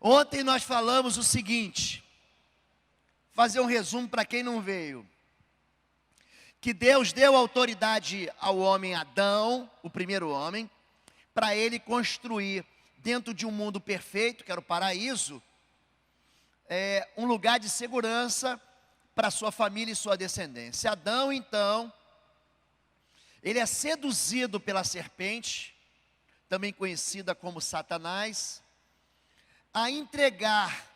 Ontem nós falamos o seguinte, fazer um resumo para quem não veio. Que Deus deu autoridade ao homem Adão, o primeiro homem, para ele construir dentro de um mundo perfeito, que era o paraíso, um lugar de segurança para sua família e sua descendência. Adão, então, ele é seduzido pela serpente, também conhecida como Satanás, a entregar,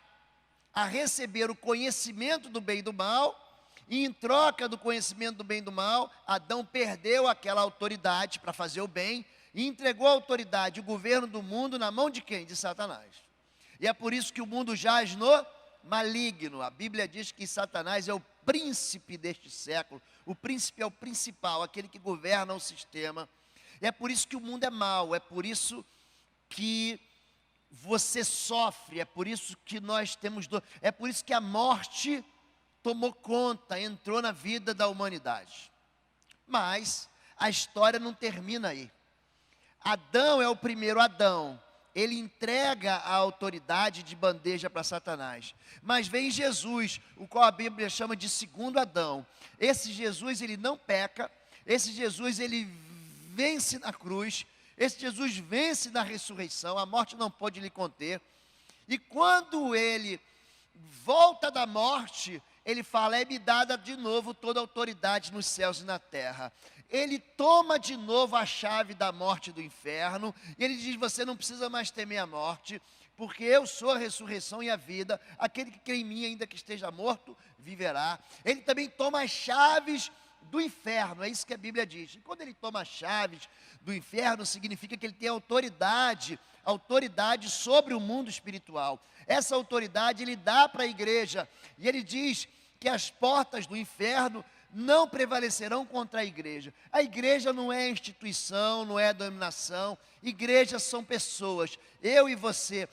a receber o conhecimento do bem e do mal, e em troca do conhecimento do bem e do mal, Adão perdeu aquela autoridade para fazer o bem, e entregou a autoridade, o governo do mundo, na mão de quem? De Satanás. E é por isso que o mundo jaz no maligno. A Bíblia diz que Satanás é o príncipe deste século, o príncipe é o principal, aquele que governa o sistema. E é por isso que o mundo é mau, é por isso que você sofre, é por isso que nós temos dor, é por isso que a morte tomou conta, entrou na vida da humanidade. Mas a história não termina aí. Adão é o primeiro Adão, ele entrega a autoridade de bandeja para Satanás. Mas vem Jesus, o qual a Bíblia chama de segundo Adão. Esse Jesus, ele não peca, esse Jesus, ele vence na cruz, esse Jesus vence na ressurreição, a morte não pode lhe conter. E quando ele volta da morte, ele fala, é-me dada de novo toda a autoridade nos céus e na terra. Ele toma de novo a chave da morte e do inferno, e ele diz, você não precisa mais temer a morte, porque eu sou a ressurreição e a vida, aquele que crê em mim, ainda que esteja morto, viverá. Ele também toma as chaves do inferno, é isso que a Bíblia diz. E quando ele toma as chaves do inferno, significa que ele tem autoridade sobre o mundo espiritual. Essa autoridade ele dá para a igreja, e ele diz que as portas do inferno não prevalecerão contra a igreja. A igreja não é instituição, não é dominação, igrejas são pessoas, eu e você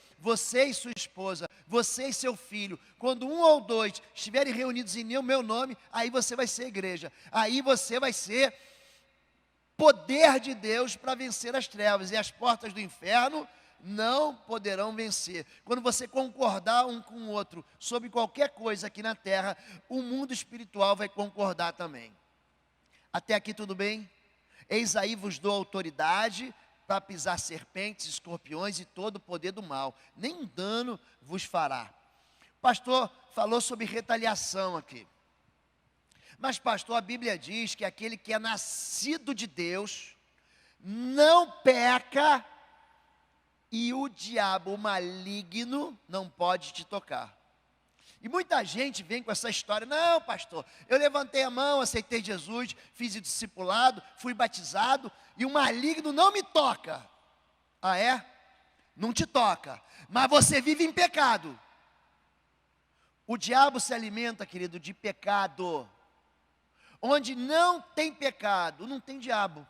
e sua esposa, você e seu filho, quando um ou dois estiverem reunidos em meu nome, aí você vai ser igreja, aí você vai ser poder de Deus para vencer as trevas, e as portas do inferno não poderão vencer. Quando você concordar um com o outro sobre qualquer coisa aqui na terra, o mundo espiritual vai concordar também. Até aqui tudo bem? Eis aí vos dou autoridade para pisar serpentes, escorpiões e todo o poder do mal, nenhum dano vos fará. O pastor falou sobre retaliação aqui. Mas pastor, a Bíblia diz que aquele que é nascido de Deus não peca, e o diabo maligno não pode te tocar. E muita gente vem com essa história, não pastor, eu levantei a mão, aceitei Jesus, fiz o discipulado, fui batizado, e o maligno não me toca. Ah é? Não te toca, mas você vive em pecado. O diabo se alimenta, querido, de pecado. Onde não tem pecado, não tem diabo.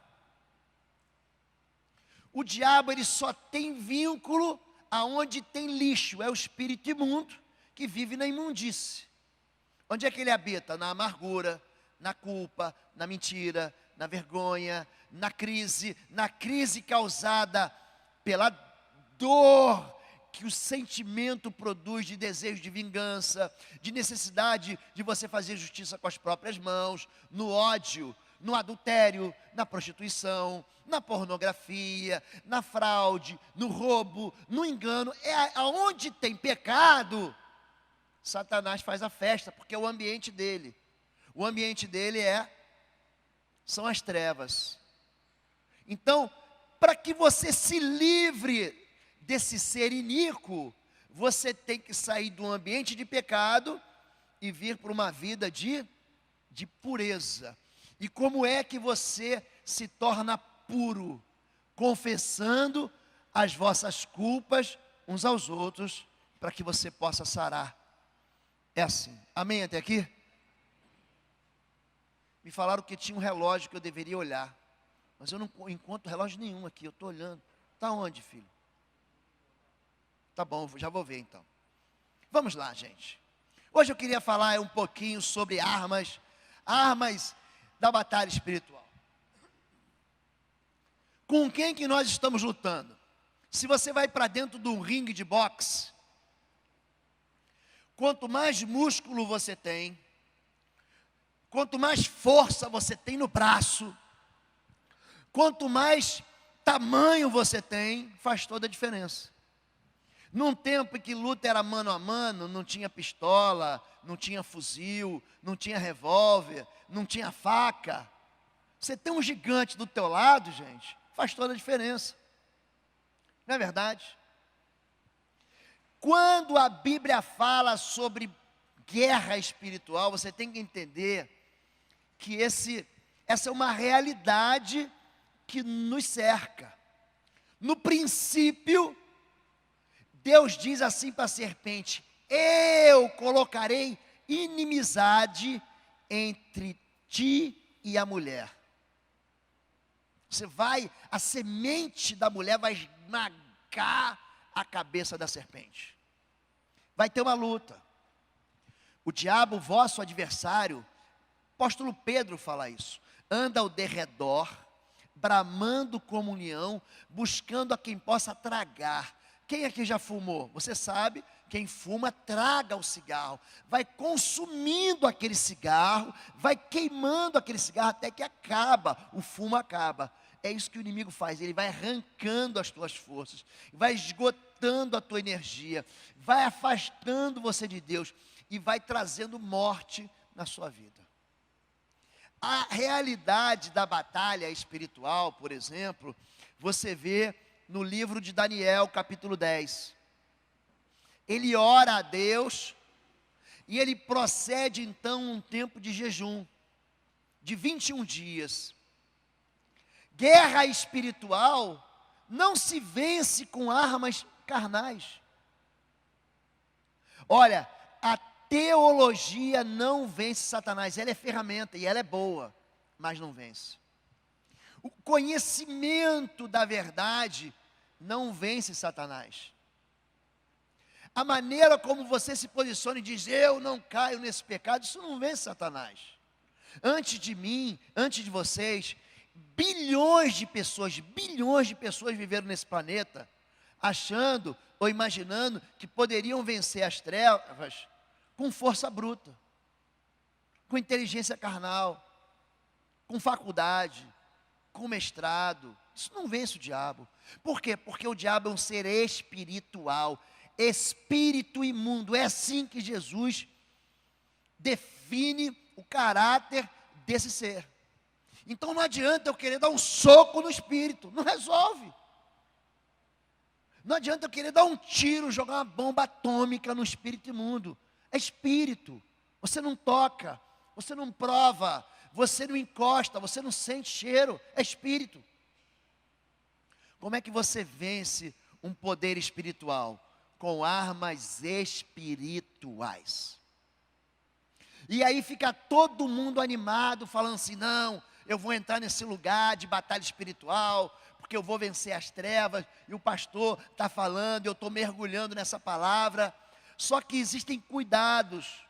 O diabo, ele só tem vínculo aonde tem lixo, é o espírito imundo que vive na imundície. Onde é que ele habita? Na amargura, na culpa, na mentira, na vergonha, na crise causada pela dor que o sentimento produz de desejo de vingança, de necessidade de você fazer justiça com as próprias mãos, no ódio, no adultério, na prostituição, na pornografia, na fraude, no roubo, no engano. Aonde tem pecado, Satanás faz a festa, porque é o ambiente dele. O ambiente dele são as trevas. Então, para que você se livre desse ser iníquo, você tem que sair do ambiente de pecado e vir para uma vida de pureza. E como é que você se torna puro? Confessando as vossas culpas uns aos outros, para que você possa sarar. É assim, amém até aqui? Me falaram que tinha um relógio que eu deveria olhar, mas eu não encontro relógio nenhum aqui, eu estou olhando. Está onde, filho? Tá bom, já vou ver então. Vamos lá, gente. Hoje eu queria falar um pouquinho sobre armas da batalha espiritual. Com quem que nós estamos lutando? Se você vai para dentro de um ringue de boxe, Quanto mais músculo você tem, quanto mais força você tem no braço, quanto mais tamanho você tem, faz toda a diferença. Num tempo em que luta era mano a mano, não tinha pistola, não tinha fuzil, não tinha revólver, não tinha faca. Você tem um gigante do teu lado, gente, faz toda a diferença. Não é verdade? Quando a Bíblia fala sobre guerra espiritual, você tem que entender que essa é uma realidade que nos cerca. No princípio, Deus diz assim para a serpente: eu colocarei inimizade entre ti e a mulher. A semente da mulher vai esmagar a cabeça da serpente. Vai ter uma luta. O diabo, vosso adversário, o apóstolo Pedro fala isso, anda ao derredor, bramando comunhão, buscando a quem possa tragar. Quem aqui já fumou? Você sabe, quem fuma traga o cigarro, vai consumindo aquele cigarro, vai queimando aquele cigarro até que acaba, o fumo acaba. É isso que o inimigo faz, ele vai arrancando as tuas forças, vai esgotando a tua energia, vai afastando você de Deus e vai trazendo morte na sua vida. A realidade da batalha espiritual, por exemplo, você vê no livro de Daniel, capítulo 10. Ele ora a Deus e ele procede então um tempo de jejum, de 21 dias. Guerra espiritual não se vence com armas carnais. Olha, a teologia não vence Satanás, ela é ferramenta e ela é boa, mas não vence. O conhecimento da verdade não vence Satanás. A maneira como você se posiciona e diz, eu não caio nesse pecado, isso não vence Satanás. Antes de mim, antes de vocês, bilhões de pessoas viveram nesse planeta, achando ou imaginando que poderiam vencer as trevas com força bruta, com inteligência carnal, com faculdade, com mestrado. Isso não vence o diabo. Por quê? Porque o diabo é um ser espiritual, espírito imundo. É assim que Jesus define o caráter desse ser. Então não adianta eu querer dar um soco no espírito, não resolve. Não adianta eu querer dar um tiro, jogar uma bomba atômica no espírito imundo. É espírito. Você não toca, você não prova, você não encosta, você não sente cheiro, é espírito. Como é que você vence um poder espiritual? Com armas espirituais. E aí fica todo mundo animado, falando assim, não, eu vou entrar nesse lugar de batalha espiritual, porque eu vou vencer as trevas, e o pastor está falando, eu estou mergulhando nessa palavra. Só que existem cuidados.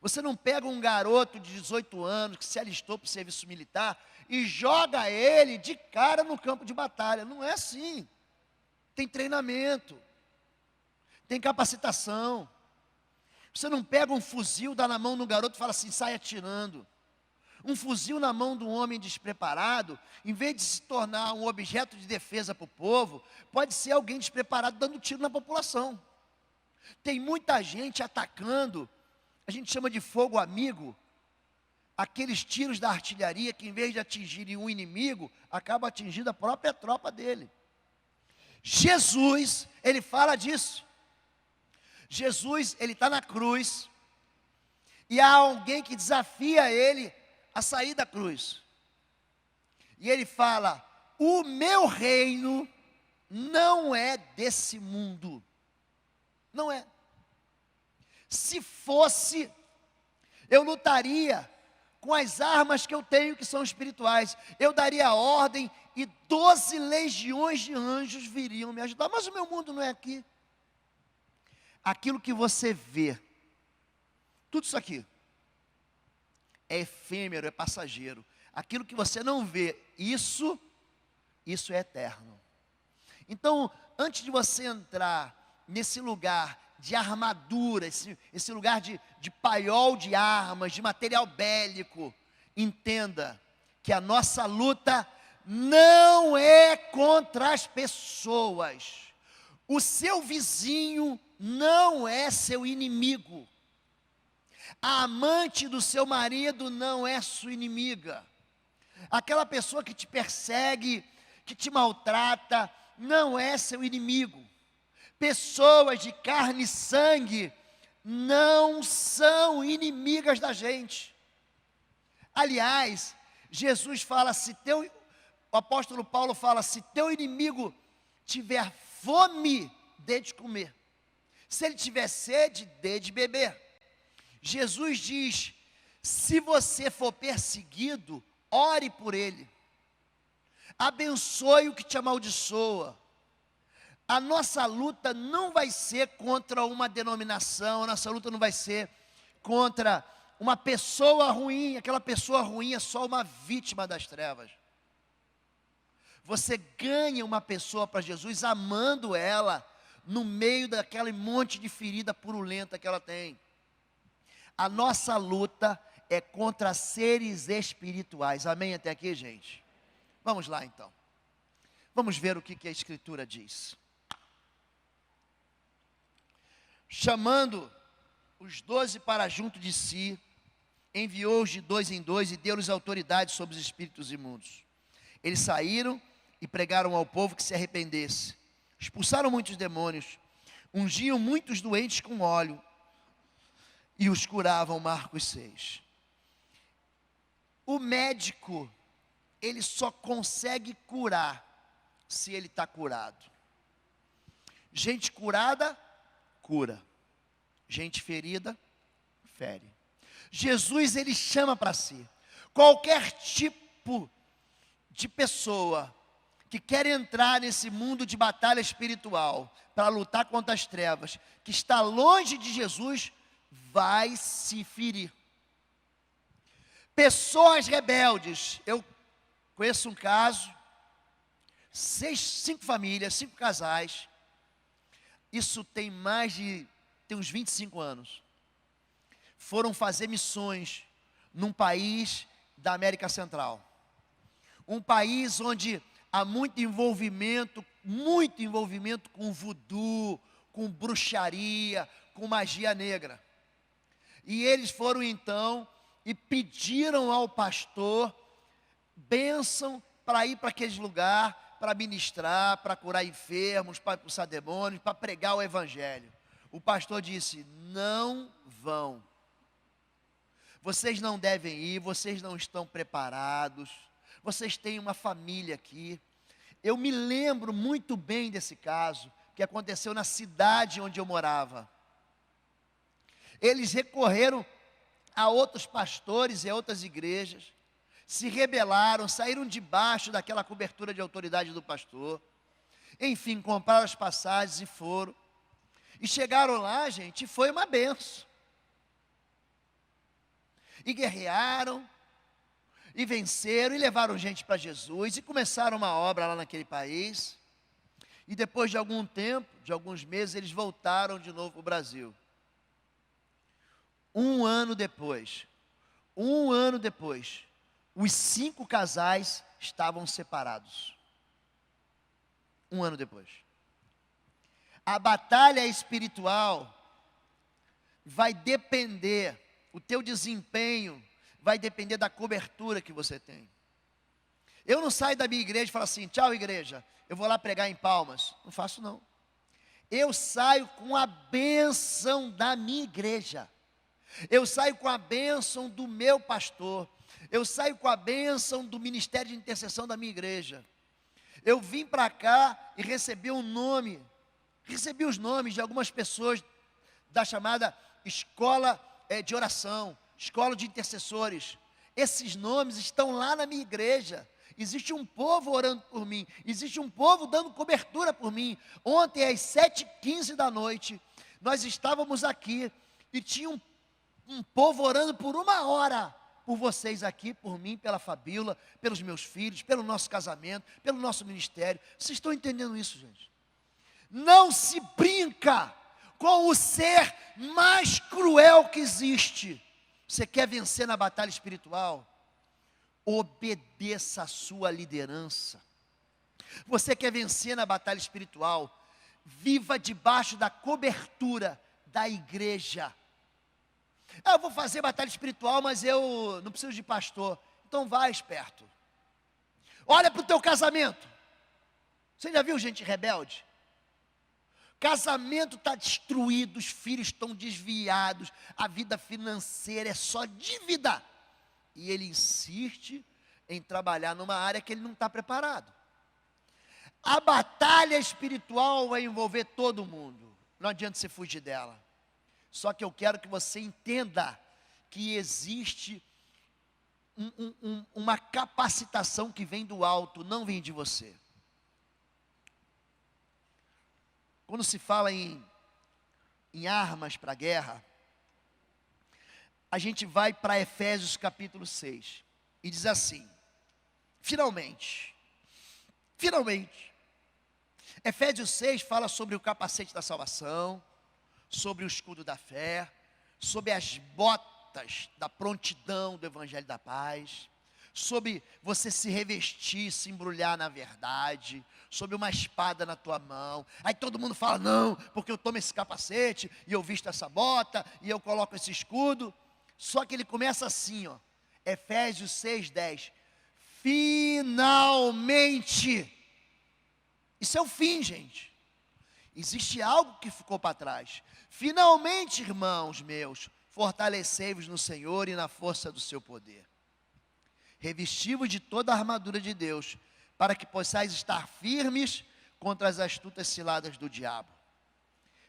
Você não pega um garoto de 18 anos, que se alistou para o serviço militar, e joga ele de cara no campo de batalha. Não é assim. Tem treinamento, tem capacitação. Você não pega um fuzil, dá na mão do garoto e fala assim, sai atirando. Um fuzil na mão de um homem despreparado, em vez de se tornar um objeto de defesa para o povo, pode ser alguém despreparado dando tiro na população. Tem muita gente atacando, a gente chama de fogo amigo, aqueles tiros da artilharia que em vez de atingirem um inimigo, acaba atingindo a própria tropa dele. Jesus, ele fala disso. Jesus, ele está na cruz, e há alguém que desafia ele a sair da cruz. E ele fala, o meu reino não é desse mundo. Não é. Se fosse, eu lutaria com as armas que eu tenho, que são espirituais. Eu daria a ordem e 12 legiões de anjos viriam me ajudar. Mas o meu mundo não é aqui. Aquilo que você vê, tudo isso aqui, é efêmero, é passageiro. Aquilo que você não vê, isso é eterno. Então, antes de você entrar nesse lugar de armadura, esse lugar de paiol de armas, de material bélico, entenda que a nossa luta não é contra as pessoas. O seu vizinho não é seu inimigo. A amante do seu marido não é sua inimiga. Aquela pessoa que te persegue, que te maltrata, não é seu inimigo. Pessoas de carne e sangue não são inimigas da gente. Aliás, Jesus fala, o apóstolo Paulo fala, se teu inimigo tiver fome, dê de comer. Se ele tiver sede, dê de beber. Jesus diz, se você for perseguido, ore por ele. Abençoe o que te amaldiçoa. A nossa luta não vai ser contra uma denominação, a nossa luta não vai ser contra uma pessoa ruim. Aquela pessoa ruim é só uma vítima das trevas. Você ganha uma pessoa para Jesus amando ela no meio daquele monte de ferida purulenta que ela tem. A nossa luta é contra seres espirituais. Amém até aqui, gente? Vamos lá então. Vamos ver o que a Escritura diz. Chamando os 12 para junto de si, enviou-os de 2 em 2 e deu-lhes autoridade sobre os espíritos imundos. Eles saíram e pregaram ao povo que se arrependesse. Expulsaram muitos demônios, ungiam muitos doentes com óleo e os curavam. Marcos 6. O médico, ele só consegue curar se ele está curado. Gente curada, cura. Gente ferida, fere. Jesus, ele chama para si qualquer tipo de pessoa que quer entrar nesse mundo de batalha espiritual para lutar contra as trevas, que está longe de Jesus, vai se ferir. Pessoas rebeldes, eu conheço um caso, 5 famílias, 5 casais, isso tem uns 25 anos, foram fazer missões num país da América Central, um país onde há muito envolvimento com voodoo, com bruxaria, com magia negra. E eles foram então e pediram ao pastor bênção para ir para aquele lugar, para ministrar, para curar enfermos, para expulsar demônios, para pregar o evangelho. O pastor disse, não vão. Vocês não devem ir, vocês não estão preparados. Vocês têm uma família aqui. Eu me lembro muito bem desse caso, que aconteceu na cidade onde eu morava. Eles recorreram a outros pastores e a outras igrejas, se rebelaram, saíram debaixo daquela cobertura de autoridade do pastor. Enfim, compraram as passagens e foram. E chegaram lá, gente, e foi uma benção. E guerrearam, e venceram, e levaram gente para Jesus, e começaram uma obra lá naquele país. E depois de algum tempo, de alguns meses, eles voltaram de novo para o Brasil. Um ano depois, os 5 casais estavam separados. Um ano depois. A batalha espiritual vai depender, o teu desempenho vai depender da cobertura que você tem. Eu não saio da minha igreja e falo assim, tchau igreja, eu vou lá pregar em Palmas. Não faço não. Eu saio com a bênção da minha igreja. Eu saio com a bênção do meu pastor. Eu saio com a bênção do ministério de intercessão da minha igreja. Eu vim para cá e recebi os nomes de algumas pessoas da chamada escola de oração, escola de intercessores. Esses nomes estão lá na minha igreja. Existe um povo orando por mim, existe um povo dando cobertura por mim. Ontem às 7h15 da noite, nós estávamos aqui e tinha um povo orando por 1 hora, por vocês aqui, por mim, pela Fabíola, pelos meus filhos, pelo nosso casamento, pelo nosso ministério. Vocês estão entendendo isso, gente? Não se brinca com o ser mais cruel que existe. Você quer vencer na batalha espiritual? Obedeça a sua liderança. Você quer vencer na batalha espiritual? Viva debaixo da cobertura da igreja. Eu vou fazer batalha espiritual, mas eu não preciso de pastor. Então vai, esperto. Olha para o teu casamento. Você já viu gente rebelde? Casamento está destruído, os filhos estão desviados, a vida financeira é só dívida. E ele insiste em trabalhar numa área que ele não está preparado. A batalha espiritual vai envolver todo mundo. Não adianta você fugir dela. Só que eu quero que você entenda que existe uma capacitação que vem do alto, não vem de você. Quando se fala em armas para a guerra, a gente vai para Efésios capítulo 6, e diz assim, finalmente, Efésios 6 fala sobre o capacete da salvação, sobre o escudo da fé, sobre as botas da prontidão do evangelho da paz, sobre você se revestir, se embrulhar na verdade, sobre uma espada na tua mão. Aí todo mundo fala, não, porque eu tomo esse capacete, e eu visto essa bota, e eu coloco esse escudo. Só que ele começa assim, ó, Efésios 6:10, finalmente. Isso é o fim, gente. Existe algo que ficou para trás. Finalmente, irmãos meus, fortalecei-vos no Senhor e na força do seu poder. Revesti-vos de toda a armadura de Deus, para que possais estar firmes contra as astutas ciladas do diabo.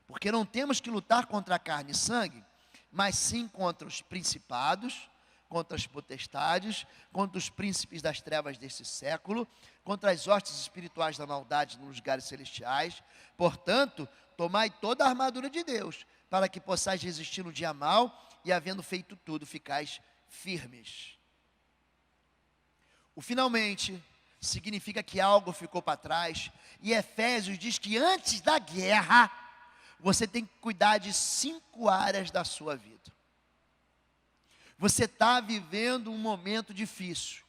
Porque não temos que lutar contra a carne e sangue, mas sim contra os principados, contra as potestades, contra os príncipes das trevas desse século, contra as hostes espirituais da maldade nos lugares celestiais. Portanto, tomai toda a armadura de Deus, para que possais resistir no dia mau, e havendo feito tudo, ficais firmes. O finalmente significa que algo ficou para trás, e Efésios diz que antes da guerra, você tem que cuidar de 5 áreas da sua vida. Você está vivendo um momento difícil,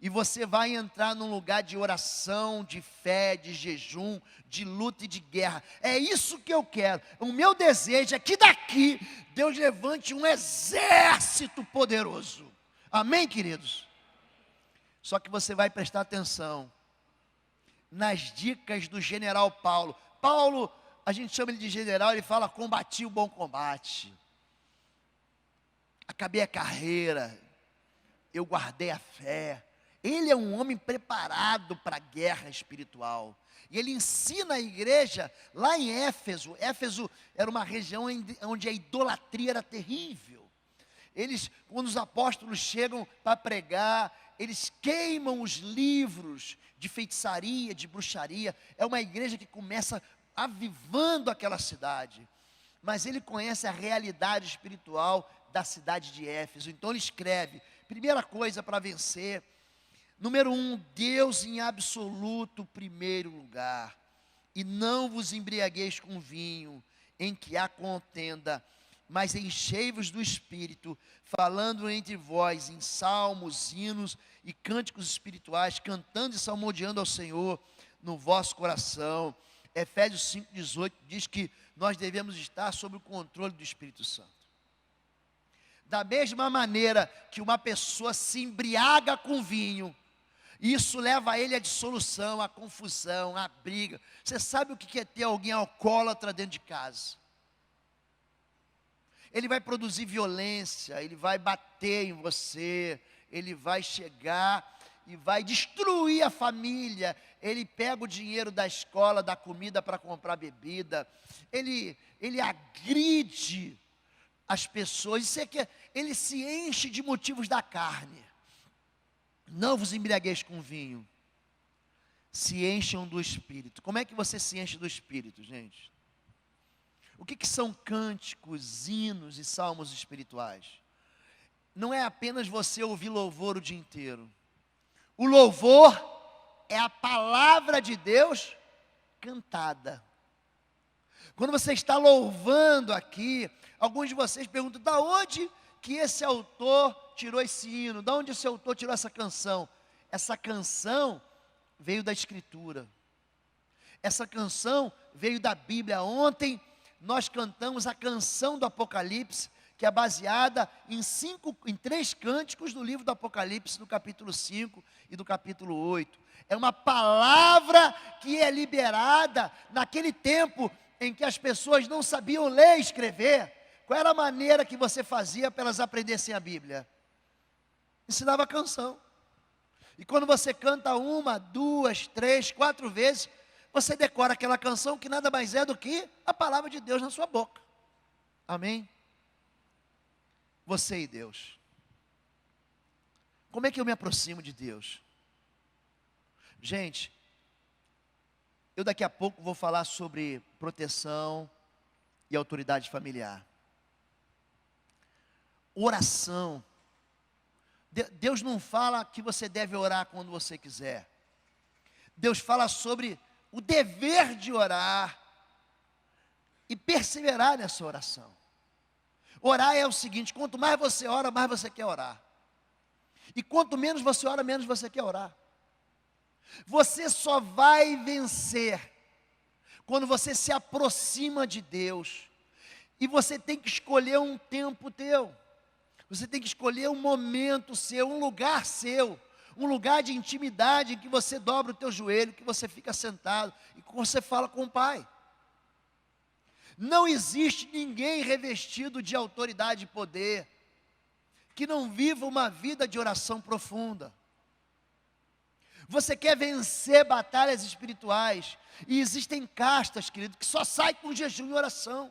e você vai entrar num lugar de oração, de fé, de jejum, de luta e de guerra. É isso que eu quero. O meu desejo é que daqui Deus levante um exército poderoso. Amém, queridos? Só que você vai prestar atenção nas dicas do general Paulo. Paulo, a gente chama ele de general, ele fala, combati o bom combate. Acabei a carreira, eu guardei a fé. Ele é um homem preparado para a guerra espiritual. E ele ensina a igreja lá em Éfeso. Éfeso era uma região onde a idolatria era terrível. Quando os apóstolos chegam para pregar, eles queimam os livros de feitiçaria, de bruxaria. É uma igreja que começa avivando aquela cidade. Mas ele conhece a realidade espiritual da cidade de Éfeso. Então ele escreve, primeira coisa para vencer, número 1, Deus em absoluto primeiro lugar, e não vos embriagueis com vinho, em que há contenda, mas enchei-vos do Espírito, falando entre vós em salmos, hinos e cânticos espirituais, cantando e salmodiando ao Senhor no vosso coração. Efésios 5:18 diz que nós devemos estar sob o controle do Espírito Santo. Da mesma maneira que uma pessoa se embriaga com vinho, isso leva ele à dissolução, à confusão, à briga. Você sabe o que é ter alguém alcoólatra dentro de casa? Ele vai produzir violência, ele vai bater em você, ele vai chegar e vai destruir a família. Ele pega o dinheiro da escola, da comida para comprar bebida, ele agride as pessoas. Isso é que ele se enche de motivos da carne. Não vos embriagueis com vinho, se encham do Espírito. Como é que você se enche do Espírito, gente? O que são cânticos, hinos e salmos espirituais? Não é apenas você ouvir louvor o dia inteiro. O louvor é a palavra de Deus cantada. Quando você está louvando aqui, alguns de vocês perguntam: da onde que esse autor tirou esse hino? Da onde esse autor tirou essa canção? Essa canção veio da Escritura. Essa canção veio da Bíblia. Ontem nós cantamos a canção do Apocalipse, que é baseada em 3 cânticos do livro do Apocalipse, do capítulo 5 e do capítulo 8. É uma palavra que é liberada naquele tempo em que as pessoas não sabiam ler e escrever. Qual era a maneira que você fazia para elas aprendessem a Bíblia? Ensinava a canção. E quando você canta 1, 2, 3, 4 vezes, você decora aquela canção que nada mais é do que a palavra de Deus na sua boca. Amém? Você e Deus. Como é que eu me aproximo de Deus? Gente, eu daqui a pouco vou falar sobre proteção e autoridade familiar. Oração. Deus não fala que você deve orar quando você quiser. Deus fala sobre o dever de orar e perseverar nessa oração. Orar é o seguinte: quanto mais você ora, mais você quer orar. E quanto menos você ora, menos você quer orar. Você só vai vencer quando você se aproxima de Deus. E você tem que escolher um tempo teu. Você tem que escolher um momento seu, um lugar seu. Um lugar de intimidade em que você dobra o teu joelho, que você fica sentado e que você fala com o Pai. Não existe ninguém revestido de autoridade e poder que não viva uma vida de oração profunda. Você quer vencer batalhas espirituais, e existem castas, querido, que só saem com jejum e oração.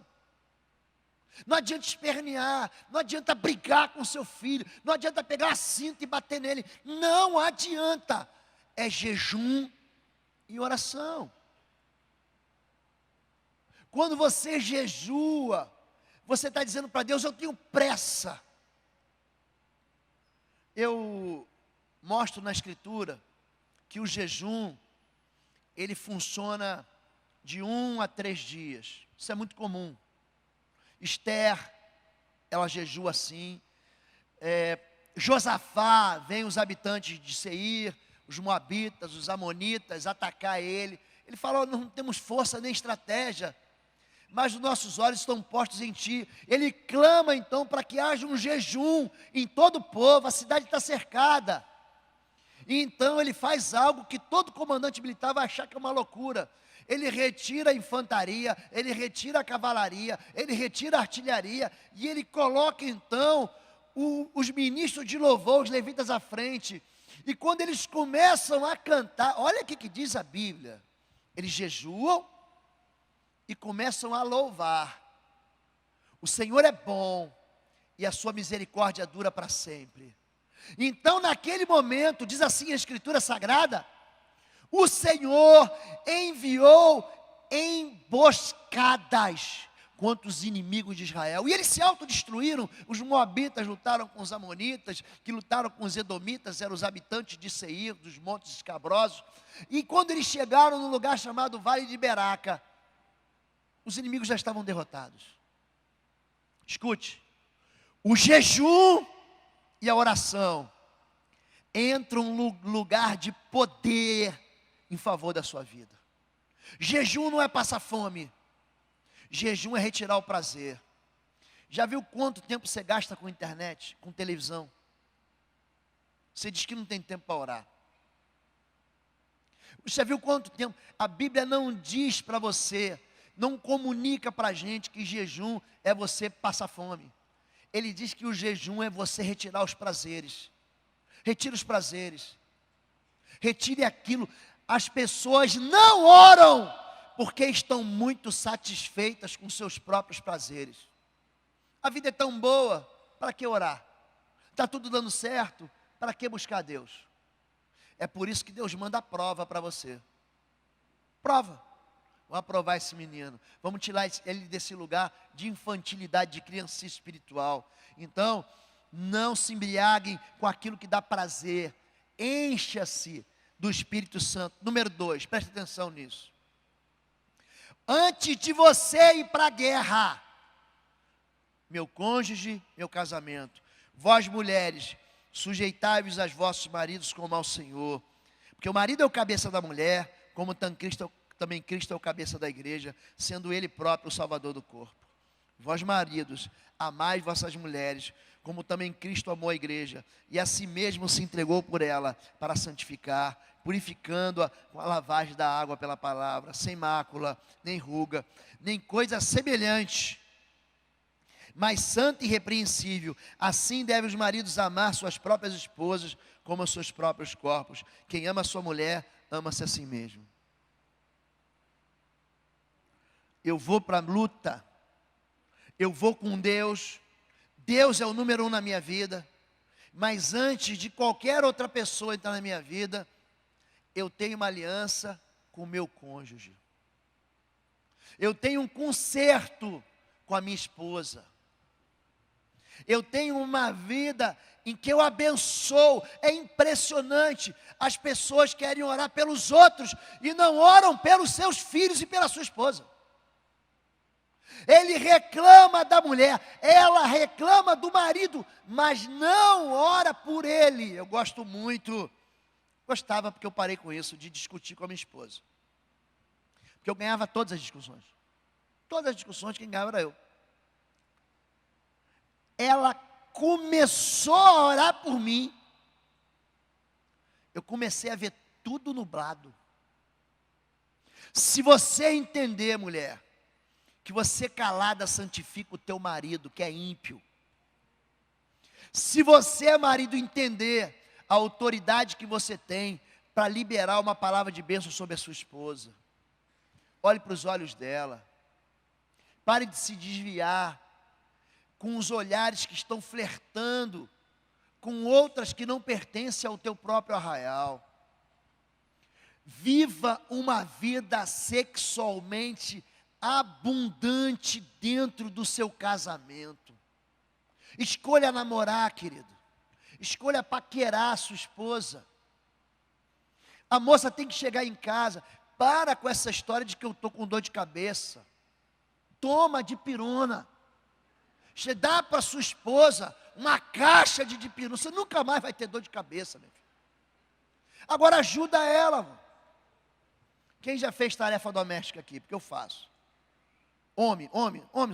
Não adianta espernear, não adianta brigar com seu filho, não adianta pegar a cinta e bater nele, não adianta. É jejum e oração. Quando você jejua, você está dizendo para Deus: eu tenho pressa. Eu mostro na Escritura que o jejum, ele funciona de 1 a 3 dias. Isso é muito comum. Esther, ela jejua assim. Josafá, vem os habitantes de Seir, os moabitas, os amonitas, atacar ele. Ele fala: não temos força nem estratégia, mas os nossos olhos estão postos em ti. Ele clama então para que haja um jejum em todo o povo. A cidade está cercada. E então ele faz algo que todo comandante militar vai achar que é uma loucura. Ele retira a infantaria, ele retira a cavalaria, ele retira a artilharia, e ele coloca então os ministros de louvor, os levitas à frente. E quando eles começam a cantar, olha o que diz a Bíblia: eles jejuam e começam a louvar. O Senhor é bom e a sua misericórdia dura para sempre. Então naquele momento, diz assim a Escritura Sagrada, o Senhor enviou emboscadas contra os inimigos de Israel, e eles se autodestruíram. Os moabitas lutaram com os amonitas, que lutaram com os edomitas, eram os habitantes de Seir, dos montes escabrosos. E quando eles chegaram no lugar chamado Vale de Beraca, os inimigos já estavam derrotados. Escute, o jejum e a oração entram num lugar de poder em favor da sua vida. Jejum não é passar fome. Jejum é retirar o prazer. Já viu quanto tempo você gasta com internet, com televisão? Você diz que não tem tempo para orar. Você já viu quanto tempo? A Bíblia não diz para você, não comunica para a gente que jejum é você passar fome. Ele diz que o jejum é você retirar os prazeres. Retire os prazeres. Retire aquilo. As pessoas não oram porque estão muito satisfeitas com seus próprios prazeres. A vida é tão boa, para que orar? Está tudo dando certo, para que buscar Deus? É por isso que Deus manda a prova para você. Prova. Vamos aprovar esse menino. Vamos tirar ele desse lugar de infantilidade, de criancice espiritual. Então, não se embriaguem com aquilo que dá prazer. Encha-se do Espírito Santo. Número 2, preste atenção nisso. Antes de você ir para a guerra, meu cônjuge, meu casamento, vós mulheres, sujeitai-vos aos vossos maridos como ao Senhor, porque o marido é o cabeça da mulher, como também Cristo é o cabeça da igreja, sendo Ele próprio o Salvador do corpo. Vós maridos, amai vossas mulheres, como também Cristo amou a igreja, e a si mesmo se entregou por ela, para santificar, purificando-a com a lavagem da água pela palavra, sem mácula, nem ruga, nem coisa semelhante, mas santa e irrepreensível. Assim devem os maridos amar suas próprias esposas, como os seus próprios corpos. Quem ama a sua mulher, ama-se a si mesmo. Eu vou para a luta, eu vou com Deus, Deus é o número 1 na minha vida, mas antes de qualquer outra pessoa entrar na minha vida, eu tenho uma aliança com o meu cônjuge, eu tenho um concerto com a minha esposa, eu tenho uma vida em que eu abençoo. É impressionante, as pessoas querem orar pelos outros e não oram pelos seus filhos e pela sua esposa. Ele reclama da mulher, ela reclama do marido, mas não ora por ele. Eu gostava porque eu parei com isso, de discutir com a minha esposa, porque eu ganhava todas as discussões, quem ganhava era eu. Ela começou a orar por mim, eu comecei a ver tudo nublado. Se você entender, mulher, que você calada santifica o teu marido, que é ímpio. Se você, marido, entender a autoridade que você tem para liberar uma palavra de bênção sobre a sua esposa, olhe para os olhos dela, pare de se desviar com os olhares que estão flertando com outras que não pertencem ao teu próprio arraial. Viva uma vida sexualmente abundante dentro do seu casamento. Escolha namorar, querido. Escolha paquerar a sua esposa. A moça tem que chegar em casa. Para com essa história de que eu estou com dor de cabeça. Toma dipirona. Dá para sua esposa uma caixa de dipirona. Você nunca mais vai ter dor de cabeça, meu filho. Agora ajuda ela. Quem já fez tarefa doméstica aqui? Porque eu faço. Homem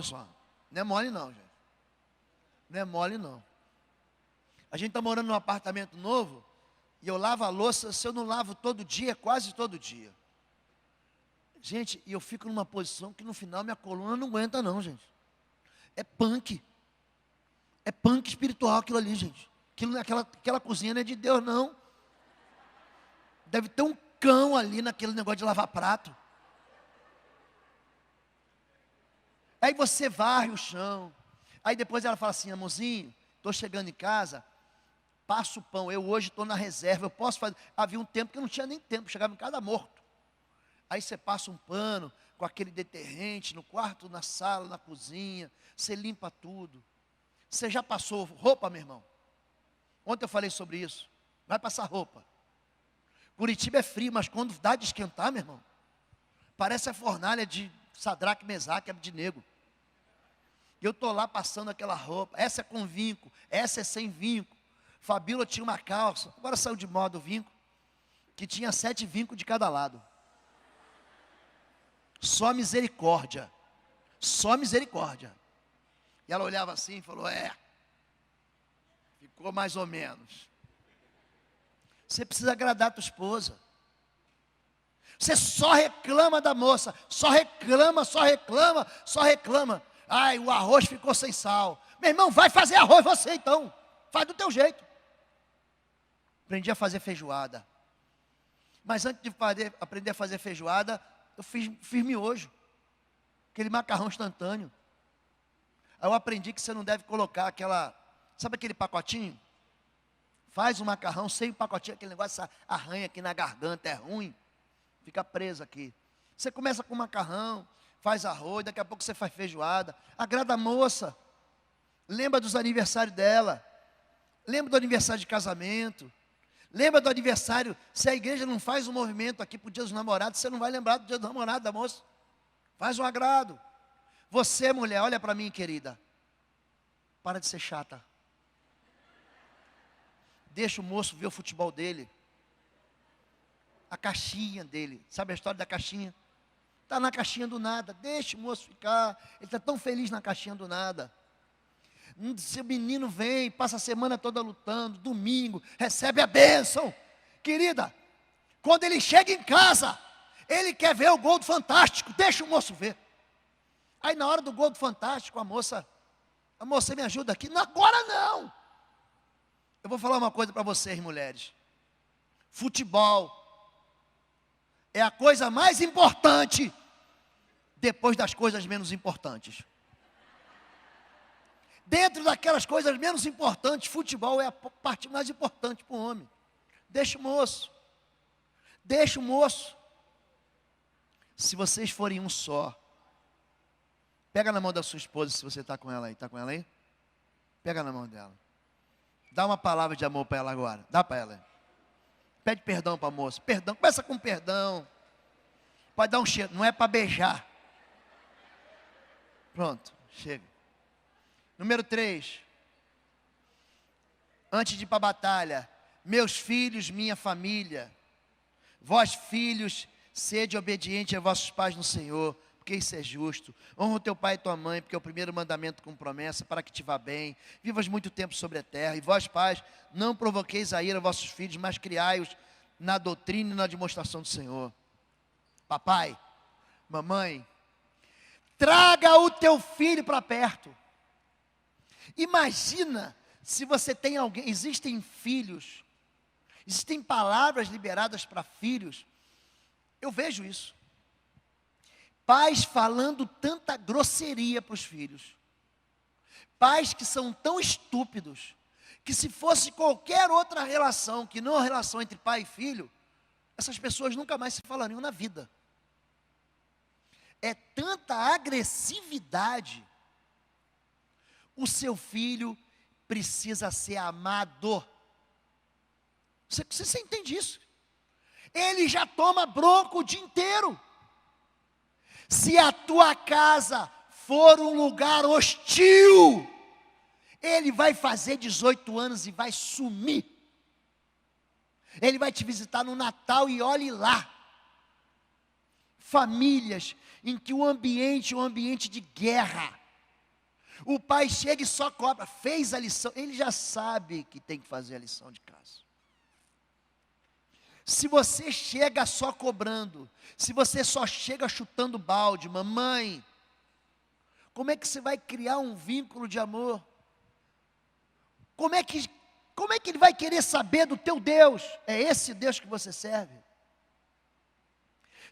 só. Não é mole não, gente. Não é mole não. A gente está morando num apartamento novo, e eu lavo a louça, se eu não lavo todo dia, quase todo dia. Gente, e eu fico numa posição que no final minha coluna não aguenta não, gente. É punk espiritual aquilo ali, gente. Aquela cozinha não é de Deus não. Deve ter um cão ali naquele negócio de lavar prato. Aí você varre o chão. Aí depois ela fala assim: amorzinho, estou chegando em casa, passa o pão. Eu hoje estou na reserva, eu posso fazer. Havia um tempo que eu não tinha nem tempo, chegava em casa morto. Aí você passa um pano com aquele detergente no quarto, na sala, na cozinha. Você limpa tudo. Você já passou roupa, meu irmão? Ontem eu falei sobre isso. Vai passar roupa. Curitiba é frio, mas quando dá de esquentar, meu irmão, parece a fornalha de Sadraque, Mesaque, Abednego. Eu estou lá passando aquela roupa. Essa é com vinco, essa é sem vinco. Fabíola tinha uma calça, agora saiu de moda o vinco, que tinha 7 vincos de cada lado. Só misericórdia. Só misericórdia. E ela olhava assim e falou: ficou mais ou menos. Você precisa agradar a tua esposa. Você só reclama da moça, só reclama. Ai, o arroz ficou sem sal. Meu irmão, vai fazer arroz você então. Faz do teu jeito. Aprendi a fazer feijoada. Mas antes de aprender a fazer feijoada, eu fiz miojo. Aquele macarrão instantâneo. Aí eu aprendi que você não deve colocar sabe aquele pacotinho? Faz um macarrão sem o pacotinho, aquele negócio arranha aqui na garganta, é ruim. Fica preso aqui. Você começa com macarrão, faz arroz, daqui a pouco você faz feijoada. Agrada a moça. Lembra dos aniversários dela. Lembra do aniversário de casamento. Lembra do aniversário. Se a igreja não faz um movimento aqui para o dia dos namorados, você não vai lembrar do dia dos namorados da moça. Faz um agrado. Você, mulher, olha para mim, querida. Para de ser chata. Deixa o moço ver o futebol dele. A caixinha dele. Sabe a história da caixinha? Está na caixinha do nada. Deixa o moço ficar. Ele está tão feliz na caixinha do nada. Seu menino vem, passa a semana toda lutando, domingo, recebe a bênção. Querida, quando ele chega em casa, ele quer ver o gol do Fantástico, deixa o moço ver. Aí na hora do gol do Fantástico, a moça, me ajuda aqui. Não, agora não. Eu vou falar uma coisa para vocês, mulheres. Futebol é a coisa mais importante depois das coisas menos importantes. Dentro daquelas coisas menos importantes, futebol é a parte mais importante para o homem. Deixa o moço. Deixa o moço. Se vocês forem um só, pega na mão da sua esposa, se você está com ela aí. Está com ela aí? Pega na mão dela. Dá uma palavra de amor para ela agora. Dá para ela. Pede perdão para a moça. Perdão. Começa com perdão. Pode dar um cheiro. Não é para beijar. Pronto. Chega. Número 3. Antes de ir para a batalha. Meus filhos, minha família. Vós, filhos, sede obediente a vossos pais no Senhor, porque isso é justo. Honra o teu pai e tua mãe, porque é o primeiro mandamento com promessa, para que te vá bem. Vivas muito tempo sobre a terra. E vós, pais, não provoqueis a ira a vossos filhos, mas criai-os na doutrina e na demonstração do Senhor. Papai, mamãe, traga o teu filho para perto. Imagina se você tem alguém, existem filhos, existem palavras liberadas para filhos. Eu vejo isso. Pais falando tanta grosseria para os filhos. Pais que são tão estúpidos, que se fosse qualquer outra relação, que não a relação entre pai e filho, essas pessoas nunca mais se falariam na vida. É tanta agressividade. O seu filho precisa ser amado. Você entende isso? Ele já toma bronca o dia inteiro. Se a tua casa for um lugar hostil, ele vai fazer 18 anos e vai sumir. Ele vai te visitar no Natal e olhe lá. Famílias em que o ambiente é um ambiente de guerra. O pai chega e só cobra. Fez a lição, ele já sabe que tem que fazer a lição de casa. Se você chega só cobrando, se você só chega chutando balde, mamãe, como é que você vai criar um vínculo de amor? Como é que ele vai querer saber do teu Deus? É esse Deus que você serve?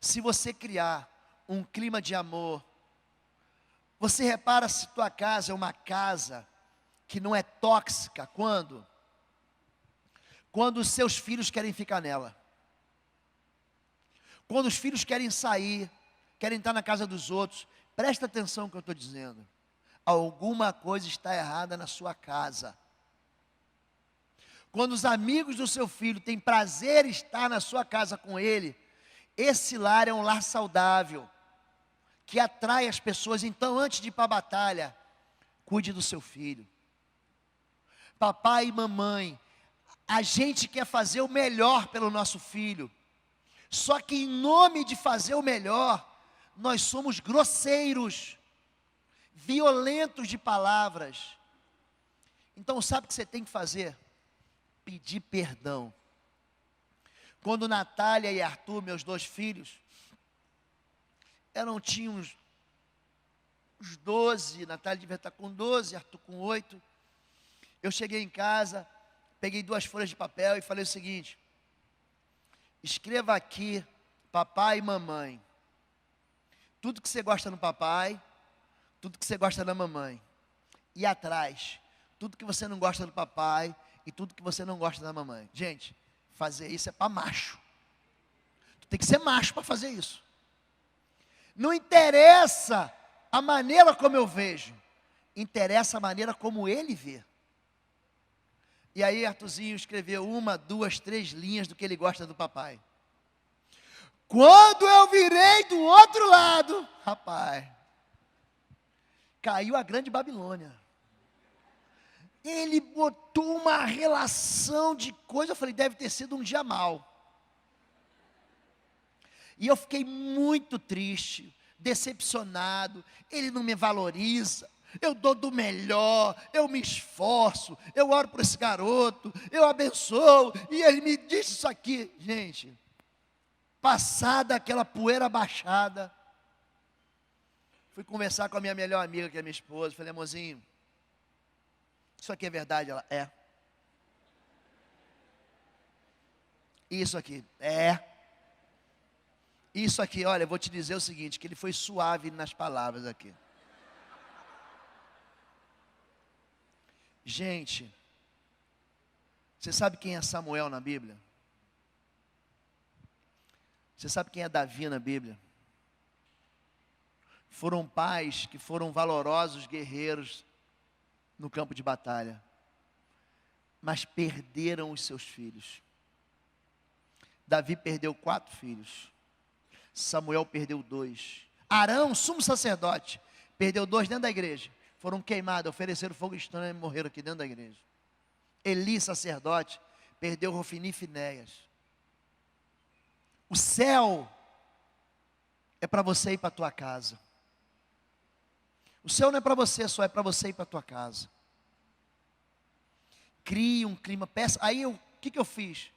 Se você criar um clima de amor, você repara se tua casa é uma casa que não é tóxica, quando os seus filhos querem ficar nela. Quando os filhos querem sair, querem estar na casa dos outros, presta atenção no que eu estou dizendo. Alguma coisa está errada na sua casa. Quando os amigos do seu filho têm prazer em estar na sua casa com ele, esse lar é um lar saudável, que atrai as pessoas. Então, antes de ir para a batalha, cuide do seu filho. Papai e mamãe, a gente quer fazer o melhor pelo nosso filho. Só que em nome de fazer o melhor, nós somos grosseiros, violentos de palavras. Então sabe o que você tem que fazer? Pedir perdão. Quando Natália e Arthur, meus 2 filhos, tinham uns 12, Natália devia estar com 12, Arthur com 8. Eu cheguei em casa, peguei 2 folhas de papel e falei o seguinte: escreva aqui, papai e mamãe, tudo que você gosta no papai, tudo que você gosta na mamãe. E atrás, tudo que você não gosta do papai e tudo que você não gosta da mamãe. Gente, fazer isso é para macho. Tu tem que ser macho para fazer isso. Não interessa a maneira como eu vejo, interessa a maneira como ele vê. E aí Arthurzinho escreveu 1, 2, 3 linhas do que ele gosta do papai. Quando eu virei do outro lado, rapaz, caiu a grande Babilônia. Ele botou uma relação de coisa, eu falei, deve ter sido um dia mau. E eu fiquei muito triste, decepcionado, ele não me valoriza, eu dou do melhor, eu me esforço, eu oro por esse garoto, eu abençoo, e ele me disse isso aqui. Gente, passada aquela poeira baixada, fui conversar com a minha melhor amiga, que é minha esposa, falei, amorzinho, isso aqui é verdade? Ela, é. Isso aqui, é. Isso aqui, olha, eu vou te dizer o seguinte, que ele foi suave nas palavras aqui. Gente, você sabe quem é Samuel na Bíblia? Você sabe quem é Davi na Bíblia? Foram pais que foram valorosos guerreiros no campo de batalha, mas perderam os seus filhos. Davi perdeu 4 filhos. Samuel perdeu 2. Arão, sumo sacerdote, perdeu 2 dentro da igreja. Foram queimados, ofereceram fogo estranho e morreram aqui dentro da igreja. Eli, sacerdote, perdeu Rofini e Finéias. O céu é para você ir para a tua casa. O céu não é para você só, é para você ir para a tua casa. Crie um clima, peça. Aí o que eu fiz?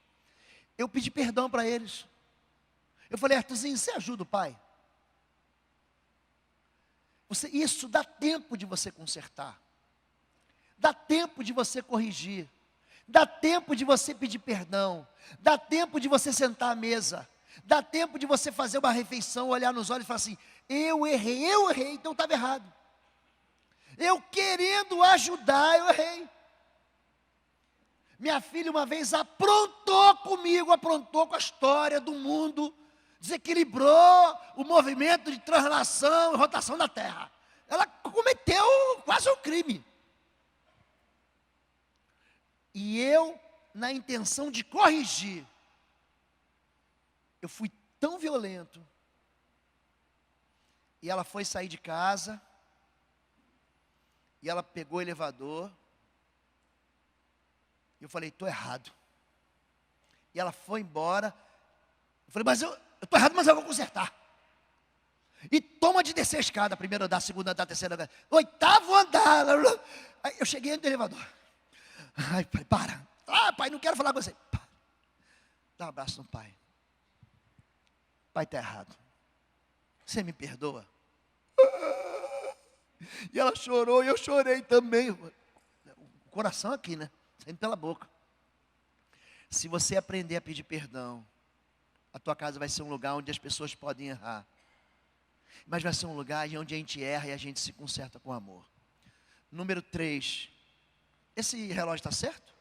Eu pedi perdão para eles. Eu falei, Arthurzinho, você ajuda o pai? Isso dá tempo de você consertar. Dá tempo de você corrigir. Dá tempo de você pedir perdão. Dá tempo de você sentar à mesa. Dá tempo de você fazer uma refeição, olhar nos olhos e falar assim, eu errei, então estava errado. Eu querendo ajudar, eu errei. Minha filha uma vez aprontou comigo, aprontou com a história do mundo, desequilibrou o movimento de translação e rotação da Terra. Ela cometeu quase um crime. E eu, na intenção de corrigir, eu fui tão violento. E ela foi sair de casa, e ela pegou o elevador, e eu falei, estou errado. E ela foi embora, eu falei, mas eu estou errado, mas eu vou consertar. E toma de descer a escada, primeiro andar, segundo andar, terceiro andar, 8º andar. Aí eu cheguei no elevador. Ai, pai, para. Ah, pai, não quero falar com você. Dá um abraço no pai. Pai, está errado. Você me perdoa? E ela chorou e eu chorei também. O coração aqui, né? Saindo pela boca. Se você aprender a pedir perdão, a tua casa vai ser um lugar onde as pessoas podem errar. Mas vai ser um lugar onde a gente erra e a gente se conserta com amor. Número 3. Esse relógio está certo?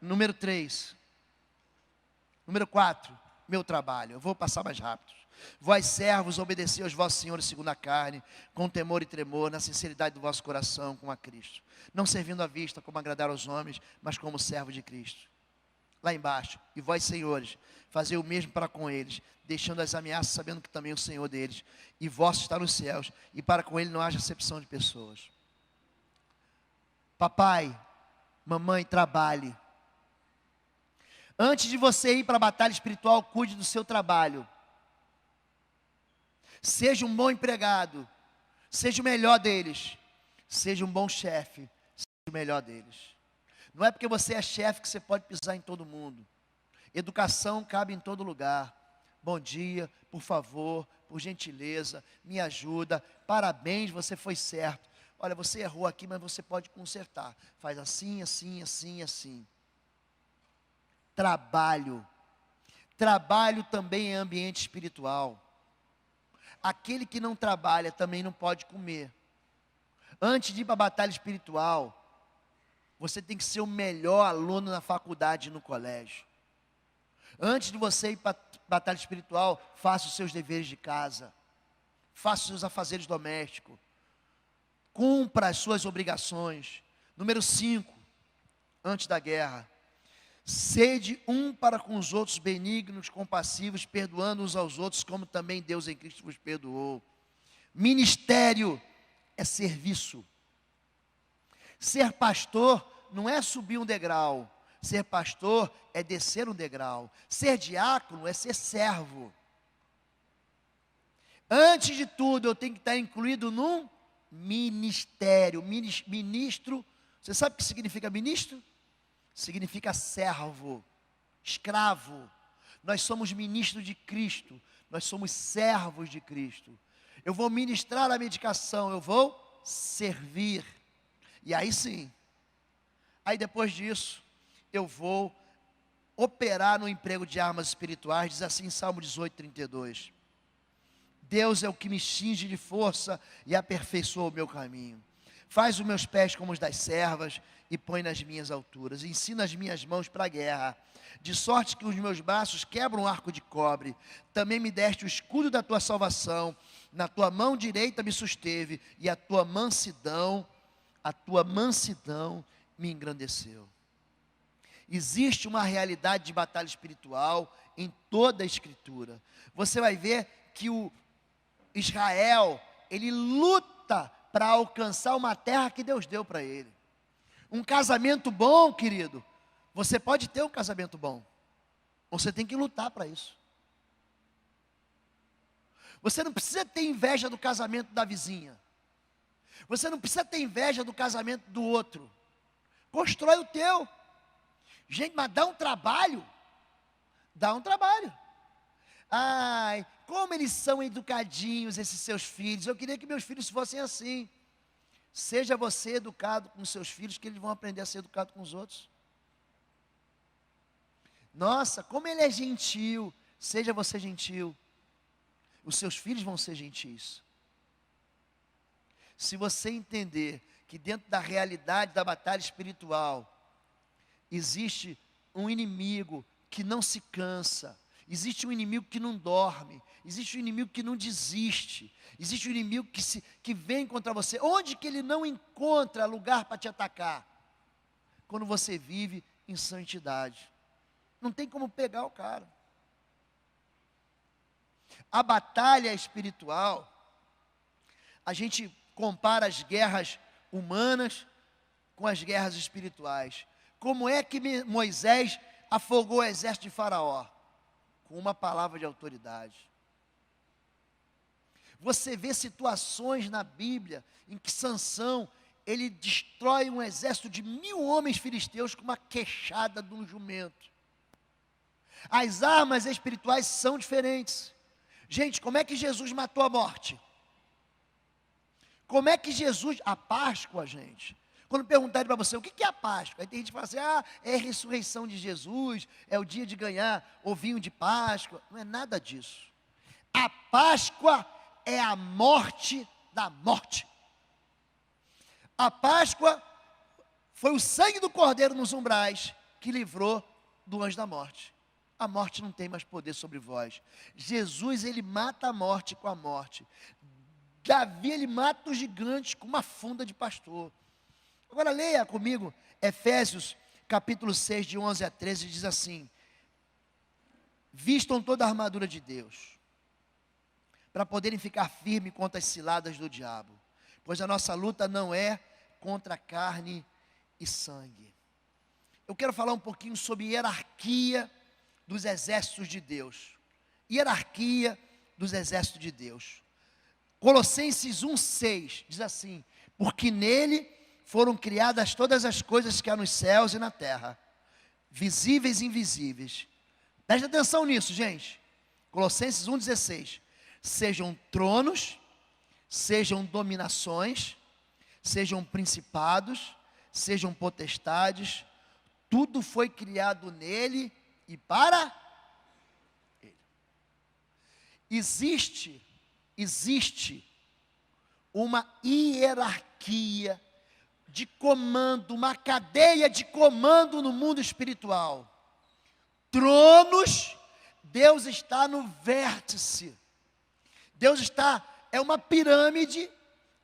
Número 3. Número 4. Meu trabalho. Eu vou passar mais rápido. Vós servos, obedecei aos vossos senhores segundo a carne, com temor e tremor, na sinceridade do vosso coração, com a Cristo. Não servindo à vista como agradar aos homens, mas como servo de Cristo. Lá embaixo, e vós senhores, fazei o mesmo para com eles, deixando as ameaças, sabendo que também o Senhor deles, e vosso está nos céus, e para com ele não haja acepção de pessoas. Papai, mamãe, trabalhe. Antes de você ir para a batalha espiritual, cuide do seu trabalho. Seja um bom empregado, seja o melhor deles, seja um bom chefe, seja o melhor deles. Não é porque você é chefe que você pode pisar em todo mundo. Educação cabe em todo lugar. Bom dia, por favor, por gentileza, me ajuda, parabéns, você foi certo. Olha, você errou aqui, mas você pode consertar. Faz assim, assim, assim, assim. Trabalho. Trabalho também é ambiente espiritual. Aquele que não trabalha também não pode comer. Antes de ir para a batalha espiritual, você tem que ser o melhor aluno na faculdade e no colégio. Antes de você ir para a batalha espiritual, faça os seus deveres de casa. Faça os seus afazeres domésticos. Cumpra as suas obrigações. Número 5, antes da guerra. Sede um para com os outros benignos, compassivos, perdoando uns aos outros, como também Deus em Cristo vos perdoou. Ministério é serviço. Ser pastor não é subir um degrau. Ser pastor é descer um degrau. Ser diácono é ser servo. Antes de tudo, eu tenho que estar incluído num ministério. Ministro, você sabe o que significa ministro? Significa servo, escravo. Nós somos ministros de Cristo, nós somos servos de Cristo. Eu vou ministrar a medicação, eu vou servir. E aí sim, aí depois disso, eu vou operar no emprego de armas espirituais, diz assim em Salmo 18, 32. Deus é o que me cinge de força e aperfeiçoa o meu caminho. Faz os meus pés como os das servas e põe nas minhas alturas. Ensina as minhas mãos para a guerra, de sorte que os meus braços quebram um arco de cobre. Também me deste o escudo da tua salvação. Na tua mão direita me susteve e a tua mansidão me engrandeceu. Existe uma realidade de batalha espiritual em toda a Escritura. Você vai ver que o Israel, ele luta para alcançar uma terra que Deus deu para ele. Um casamento bom, querido, você pode ter um casamento bom, você tem que lutar para isso. Você não precisa ter inveja do casamento da vizinha, você não precisa ter inveja do casamento do outro, constrói o teu. Gente, mas dá um trabalho, ai, como eles são educadinhos, esses seus filhos, eu queria que meus filhos fossem assim. Seja você educado com os seus filhos, que eles vão aprender a ser educados com os outros. Nossa, como ele é gentil, seja você gentil, os seus filhos vão ser gentis. Se você entender que dentro da realidade da batalha espiritual, existe um inimigo que não se cansa, existe um inimigo que não dorme, existe um inimigo que não desiste, existe um inimigo que vem contra você. Onde que ele não encontra lugar para te atacar? Quando você vive em santidade. Não tem como pegar o cara. A batalha espiritual, a gente compara as guerras humanas com as guerras espirituais. Como é que Moisés afogou o exército de Faraó? Com uma palavra de autoridade. Você vê situações na Bíblia em que Sansão, ele destrói um exército de 1000 homens filisteus com uma queixada de um jumento. As armas espirituais são diferentes. Gente, como é que Jesus matou a morte? Como é que Jesus, a Páscoa, gente, quando perguntarem para você, o que é a Páscoa? Aí tem gente que fala assim, é a ressurreição de Jesus, é o dia de ganhar ovinho de Páscoa. Não é nada disso. A Páscoa é a morte da morte. A Páscoa foi o sangue do Cordeiro nos umbrais que livrou do anjo da morte. A morte não tem mais poder sobre vós. Jesus, ele mata a morte com a morte. Davi, ele mata os gigantes com uma funda de pastor. Agora leia comigo, Efésios capítulo 6, de 11 a 13, diz assim: vistam toda a armadura de Deus, para poderem ficar firmes contra as ciladas do diabo, pois a nossa luta não é contra carne e sangue. Eu quero falar um pouquinho sobre hierarquia dos exércitos de Deus. Hierarquia dos exércitos de Deus. Colossenses 1,6 diz assim: porque nele foram criadas todas as coisas que há nos céus e na terra, visíveis e invisíveis. Presta atenção nisso, gente. Colossenses 1,16. Sejam tronos, sejam dominações, sejam principados, sejam potestades, tudo foi criado nele e para ele. Existe uma hierarquia de comando, uma cadeia de comando no mundo espiritual. Tronos, Deus está no vértice. Deus está, é uma pirâmide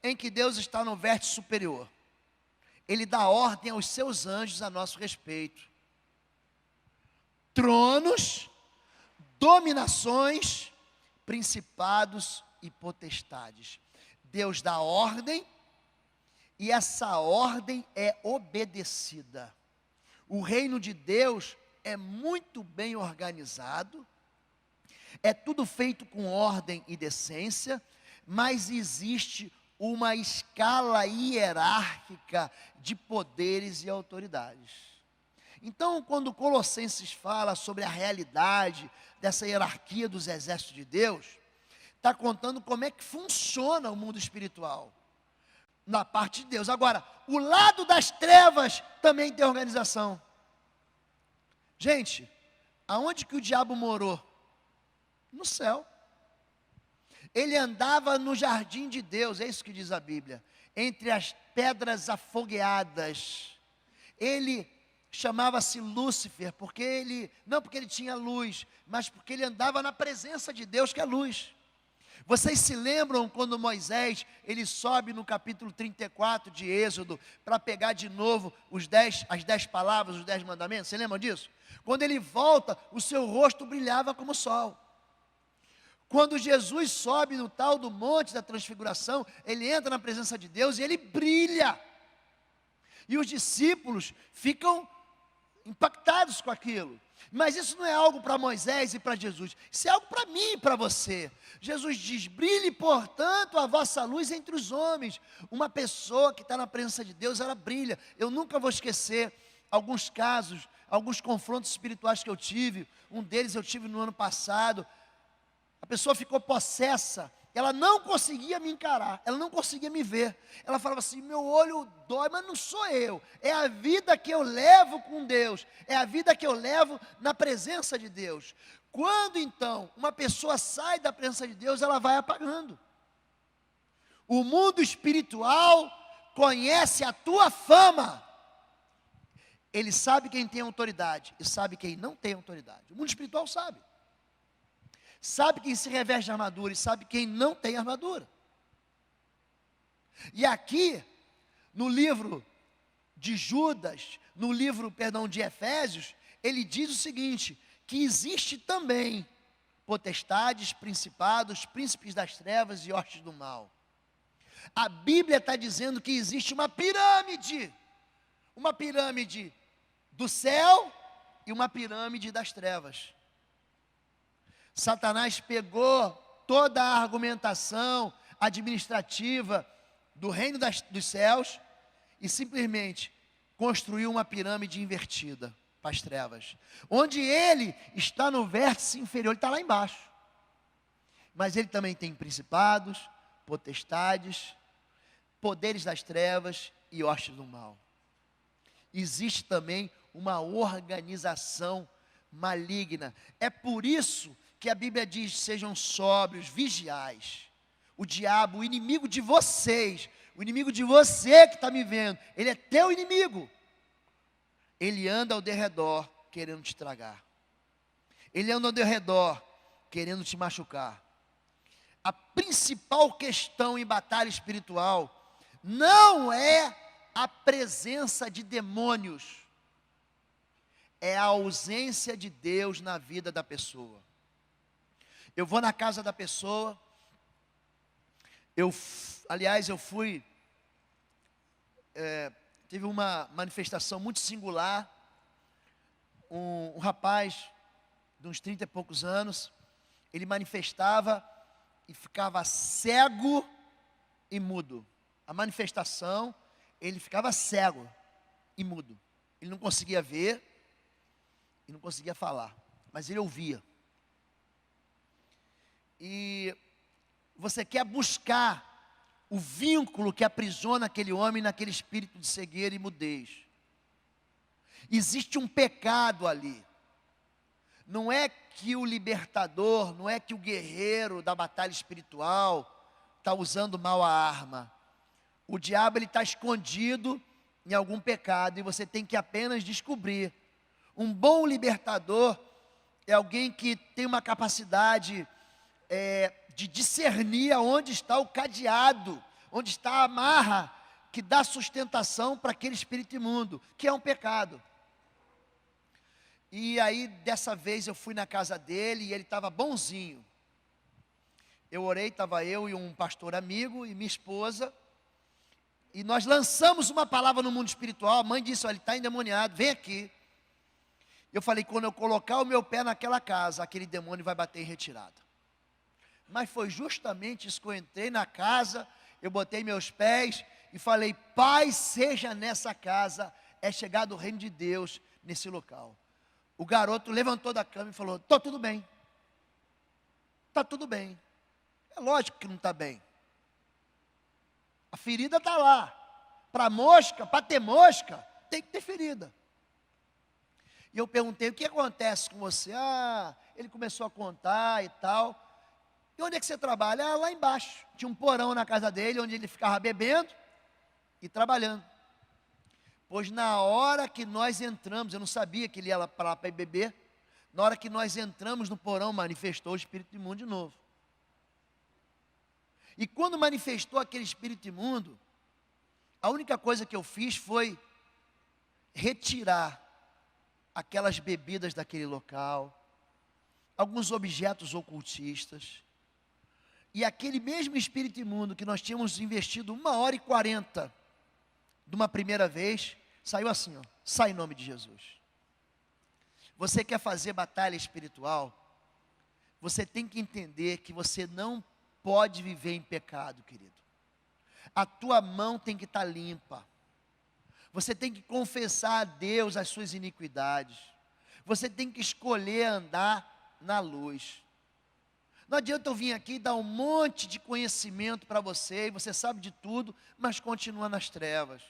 em que Deus está no vértice superior. Ele dá ordem aos seus anjos a nosso respeito. tronos, dominações, principados e potestades. Deus dá ordem e essa ordem é obedecida. O reino de Deus é muito bem organizado, é tudo feito com ordem e decência, mas existe uma escala hierárquica de poderes e autoridades. Então, quando Colossenses fala sobre a realidade dessa hierarquia dos exércitos de Deus, está contando como é que funciona o mundo espiritual, na parte de Deus. Agora, o lado das trevas também tem organização. Gente, aonde que o diabo morou? No céu. Ele andava no jardim de Deus, é isso que diz a Bíblia, entre as pedras afogueadas. Ele chamava-se Lúcifer, não porque ele tinha luz, mas porque ele andava na presença de Deus, que é luz. Vocês se lembram quando Moisés, ele sobe no capítulo 34 de Êxodo, para pegar de novo as 10 palavras, os 10 mandamentos? Você lembra disso? Quando ele volta, o seu rosto brilhava como o sol. Quando Jesus sobe no tal do monte da transfiguração, ele entra na presença de Deus e ele brilha. E os discípulos ficam impactados com aquilo. Mas isso não é algo para Moisés e para Jesus, isso é algo para mim e para você. Jesus diz: brilhe, portanto, a vossa luz entre os homens. Uma pessoa que está na presença de Deus, ela brilha. Eu nunca vou esquecer alguns casos, alguns confrontos espirituais que eu tive. Um deles eu tive no ano passado. A pessoa ficou possessa, ela não conseguia me encarar, ela não conseguia me ver. Ela falava assim: meu olho dói, mas não sou eu, é a vida que eu levo com Deus, é a vida que eu levo na presença de Deus. Quando então uma pessoa sai da presença de Deus, ela vai apagando. O mundo espiritual conhece a tua fama. Ele sabe quem tem autoridade e sabe quem não tem autoridade. O mundo espiritual sabe. Sabe quem se reveste de armadura e sabe quem não tem armadura. E aqui, no livro de Judas, de Efésios, ele diz o seguinte, que existe também potestades, principados, príncipes das trevas e hostes do mal. A Bíblia está dizendo que existe uma pirâmide do céu e uma pirâmide das trevas. Satanás pegou toda a argumentação administrativa do reino dos céus e simplesmente construiu uma pirâmide invertida para as trevas, onde ele está no vértice inferior, ele está lá embaixo, mas ele também tem principados, potestades, poderes das trevas e hostes do mal. Existe também uma organização maligna. É por isso que a Bíblia diz: sejam sóbrios, vigiais. O diabo, o inimigo de vocês, o inimigo de você que está me vendo, ele é teu inimigo. Ele anda ao derredor querendo te estragar. Ele anda ao derredor querendo te machucar. A principal questão em batalha espiritual não é a presença de demônios, é a ausência de Deus na vida da pessoa. Eu vou na casa da pessoa, eu fui, teve uma manifestação muito singular, um rapaz de uns 30 e poucos anos, ele manifestava e ficava cego e mudo. A manifestação, ele ficava cego e mudo. Ele não conseguia ver e não conseguia falar, mas ele ouvia. E você quer buscar o vínculo que aprisiona aquele homem naquele espírito de cegueira e mudez. Existe um pecado ali. Não é que o libertador, não é que o guerreiro da batalha espiritual está usando mal a arma. O diabo está escondido em algum pecado e você tem que apenas descobrir. Um bom libertador é alguém que tem uma capacidade de discernir aonde está o cadeado, onde está a amarra que dá sustentação para aquele espírito imundo, que é um pecado. E aí, dessa vez, eu fui na casa dele e ele estava bonzinho. Eu orei, estava eu e um pastor amigo e minha esposa. E nós lançamos uma palavra no mundo espiritual. A mãe disse, olha, ele está endemoniado, vem aqui. Eu falei, quando eu colocar o meu pé naquela casa, aquele demônio vai bater em retirada. Mas foi justamente isso que eu entrei na casa, eu botei meus pés e falei, paz seja nessa casa, é chegado o reino de Deus nesse local. O garoto levantou da cama e falou, está tudo bem. Está tudo bem. É lógico que não está bem. A ferida está lá. Para mosca, para ter mosca, tem que ter ferida. E eu perguntei, o que acontece com você? Ah, ele começou a contar e tal. E onde é que você trabalha? Ah, lá embaixo. Tinha um porão na casa dele, onde ele ficava bebendo e trabalhando. Pois na hora que nós entramos, eu não sabia que ele ia para lá para ir beber. Na hora que nós entramos no porão, manifestou o espírito imundo de novo. E quando manifestou aquele espírito imundo, a única coisa que eu fiz foi retirar aquelas bebidas daquele local, alguns objetos ocultistas, e aquele mesmo espírito imundo que nós tínhamos investido 1h40 de uma primeira vez, saiu assim, ó, sai em nome de Jesus. Você quer fazer batalha espiritual? Você tem que entender que você não pode viver em pecado, querido. A tua mão tem que estar limpa. Você tem que confessar a Deus as suas iniquidades. Você tem que escolher andar na luz. Não adianta eu vir aqui e dar um monte de conhecimento para você, e você sabe de tudo, mas continua nas trevas.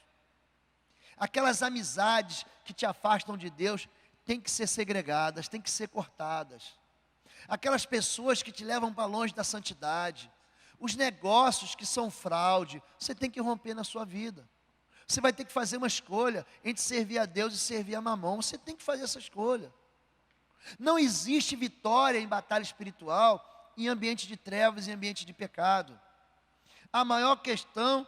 Aquelas amizades que te afastam de Deus, têm que ser segregadas, têm que ser cortadas. Aquelas pessoas que te levam para longe da santidade, os negócios que são fraude, você tem que romper na sua vida. Você vai ter que fazer uma escolha entre servir a Deus e servir a Mamon. Você tem que fazer essa escolha. Não existe vitória em batalha espiritual em ambiente de trevas, em ambiente de pecado. A maior questão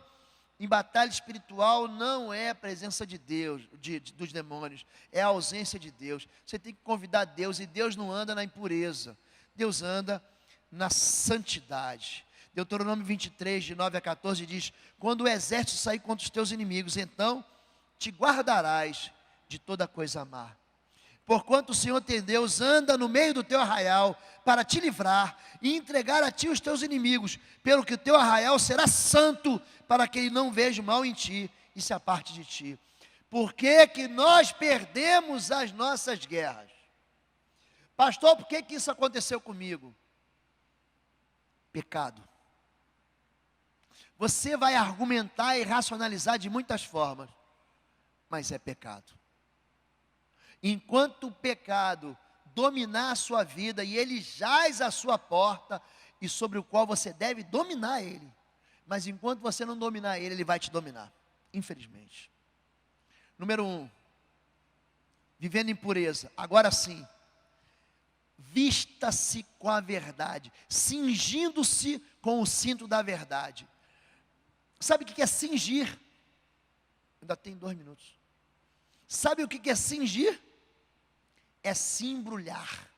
em batalha espiritual não é a presença de Deus, dos demônios, é a ausência de Deus. Você tem que convidar Deus, e Deus não anda na impureza, Deus anda na santidade. Deuteronômio 23, de 9 a 14 diz, quando o exército sair contra os teus inimigos, então te guardarás de toda coisa má. Porquanto o Senhor teu Deus anda no meio do teu arraial, para te livrar e entregar a ti os teus inimigos, pelo que o teu arraial será santo, para que ele não veja o mal em ti e se aparte de ti. Por que que nós perdemos as nossas guerras? Pastor, por que que isso aconteceu comigo? Pecado. Você vai argumentar e racionalizar de muitas formas, mas é pecado. Enquanto o pecado dominar a sua vida, e ele jaz à sua porta, e sobre o qual você deve dominar ele, mas enquanto você não dominar ele, ele vai te dominar, infelizmente. Número 1, vivendo em pureza. Agora sim, vista-se com a verdade, cingindo-se com o cinto da verdade. Sabe o que é cingir? Ainda tem 2 minutos. Sabe o que é cingir? É se embrulhar.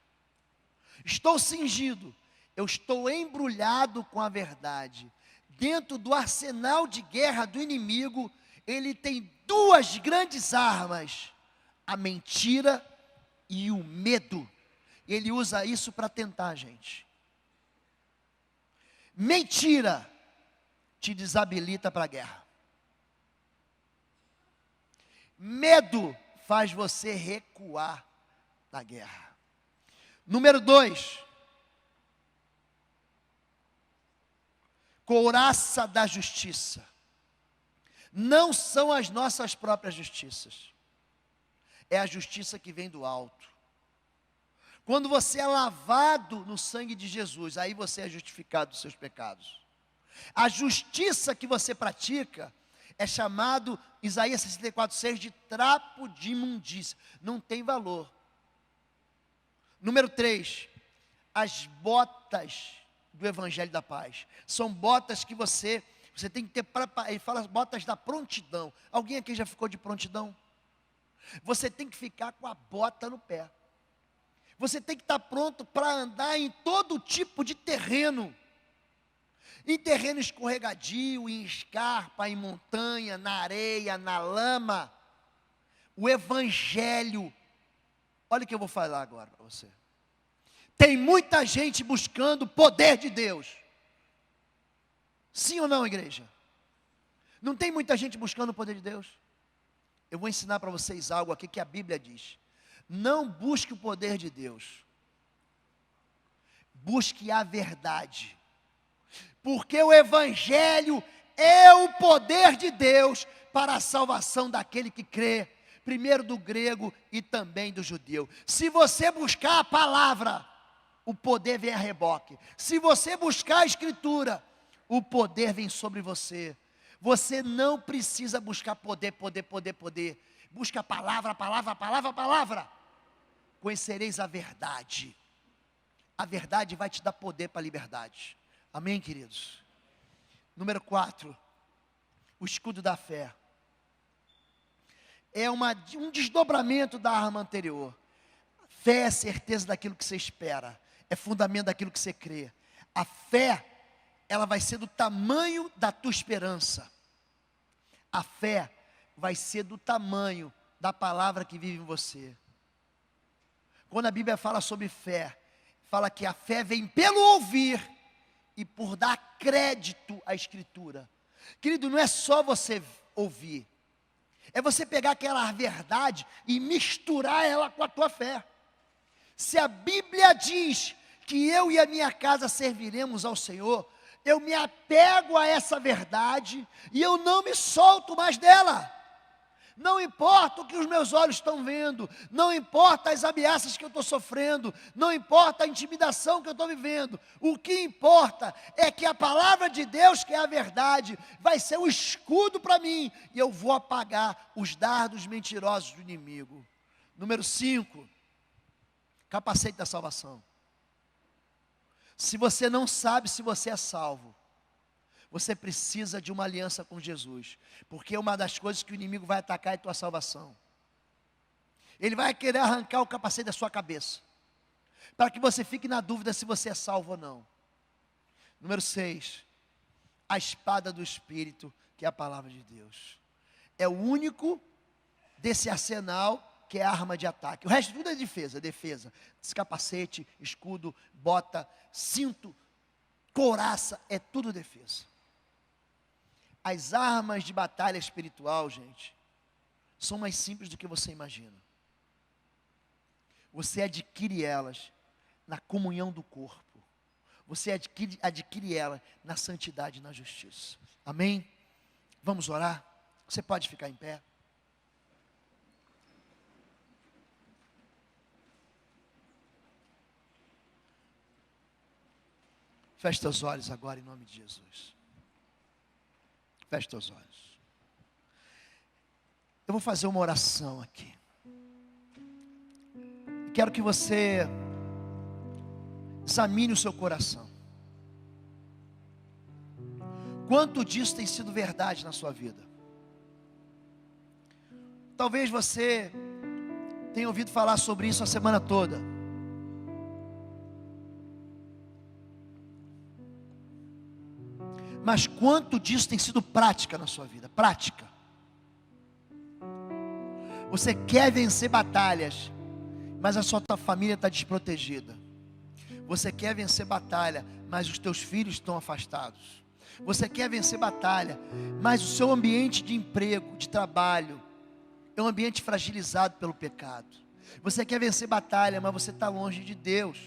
Estou cingido, eu estou embrulhado com a verdade. Dentro do arsenal de guerra do inimigo, ele tem 2 grandes armas: a mentira e o medo. Ele usa isso para tentar a gente. Mentira te desabilita para a guerra. Medo faz você recuar da guerra. Número 2, couraça da justiça. Não são as nossas próprias justiças, é a justiça que vem do alto. Quando você é lavado no sangue de Jesus, aí você é justificado dos seus pecados. A justiça que você pratica é chamado, Isaías 64:6, de trapo de imundícia. Não tem valor. Número 3, as botas do Evangelho da Paz. São botas que você tem que ter, ele fala botas da prontidão. Alguém aqui já ficou de prontidão? Você tem que ficar com a bota no pé. Você tem que estar pronto para andar em todo tipo de terreno. Em terreno escorregadio, em escarpa, em montanha, na areia, na lama. O Evangelho, olha o que eu vou falar agora para você. Tem muita gente buscando o poder de Deus. Sim ou não, igreja? Não tem muita gente buscando o poder de Deus? Eu vou ensinar para vocês algo aqui que a Bíblia diz. Não busque o poder de Deus. Busque a verdade. Porque o Evangelho é o poder de Deus para a salvação daquele que crê. Primeiro do grego e também do judeu. Se você buscar a palavra, o poder vem a reboque. Se você buscar a escritura, o poder vem sobre você. Você não precisa buscar poder. Busca a palavra. Conhecereis a verdade. A verdade vai te dar poder para a liberdade. Amém, queridos? Número 4, o escudo da fé. É um desdobramento da arma anterior. Fé é certeza daquilo que você espera. É fundamento daquilo que você crê. A fé, ela vai ser do tamanho da tua esperança. A fé vai ser do tamanho da palavra que vive em você. Quando a Bíblia fala sobre fé, fala que a fé vem pelo ouvir e por dar crédito à Escritura. Querido, não é só você ouvir. É você pegar aquela verdade e misturar ela com a tua fé. Se a Bíblia diz que eu e a minha casa serviremos ao Senhor, eu me apego a essa verdade e eu não me solto mais dela. Não importa o que os meus olhos estão vendo, não importa as ameaças que eu estou sofrendo, não importa a intimidação que eu estou vivendo, o que importa é que a palavra de Deus, que é a verdade, vai ser um escudo para mim, e eu vou apagar os dardos mentirosos do inimigo. Número 5, capacete da salvação. Se você não sabe se você é salvo, você precisa de uma aliança com Jesus, porque uma das coisas que o inimigo vai atacar é a tua salvação. Ele vai querer arrancar o capacete da sua cabeça, para que você fique na dúvida se você é salvo ou não. Número 6, a espada do Espírito, que é a palavra de Deus. É o único desse arsenal que é a arma de ataque. O resto tudo é defesa. Capacete, escudo, bota, cinto, couraça, é tudo defesa. As armas de batalha espiritual, gente, são mais simples do que você imagina. Você adquire elas na comunhão do corpo. Você adquire elas na santidade e na justiça. Amém? Vamos orar? Você pode ficar em pé. Feche teus olhos agora em nome de Jesus. Feche teus olhos. Eu vou fazer uma oração aqui. Quero que você examine o seu coração. Quanto disso tem sido verdade na sua vida? Talvez você tenha ouvido falar sobre isso a semana toda. Mas quanto disso tem sido prática na sua vida? Prática. Você quer vencer batalhas, mas a sua família está desprotegida. Você quer vencer batalha, mas os teus filhos estão afastados. Você quer vencer batalha, mas o seu ambiente de emprego, de trabalho, é um ambiente fragilizado pelo pecado. Você quer vencer batalha, mas você está longe de Deus.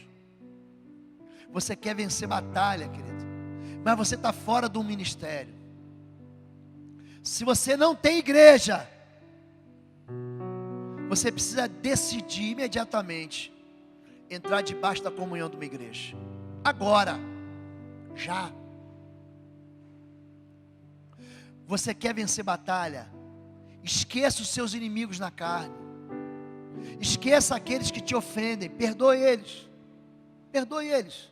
Você quer vencer batalha, querido, mas você está fora do ministério. Se você não tem igreja, você precisa decidir imediatamente entrar debaixo da comunhão de uma igreja. Agora, já. Você quer vencer batalha? Esqueça os seus inimigos na carne. Esqueça aqueles que te ofendem. Perdoe eles. Perdoe eles.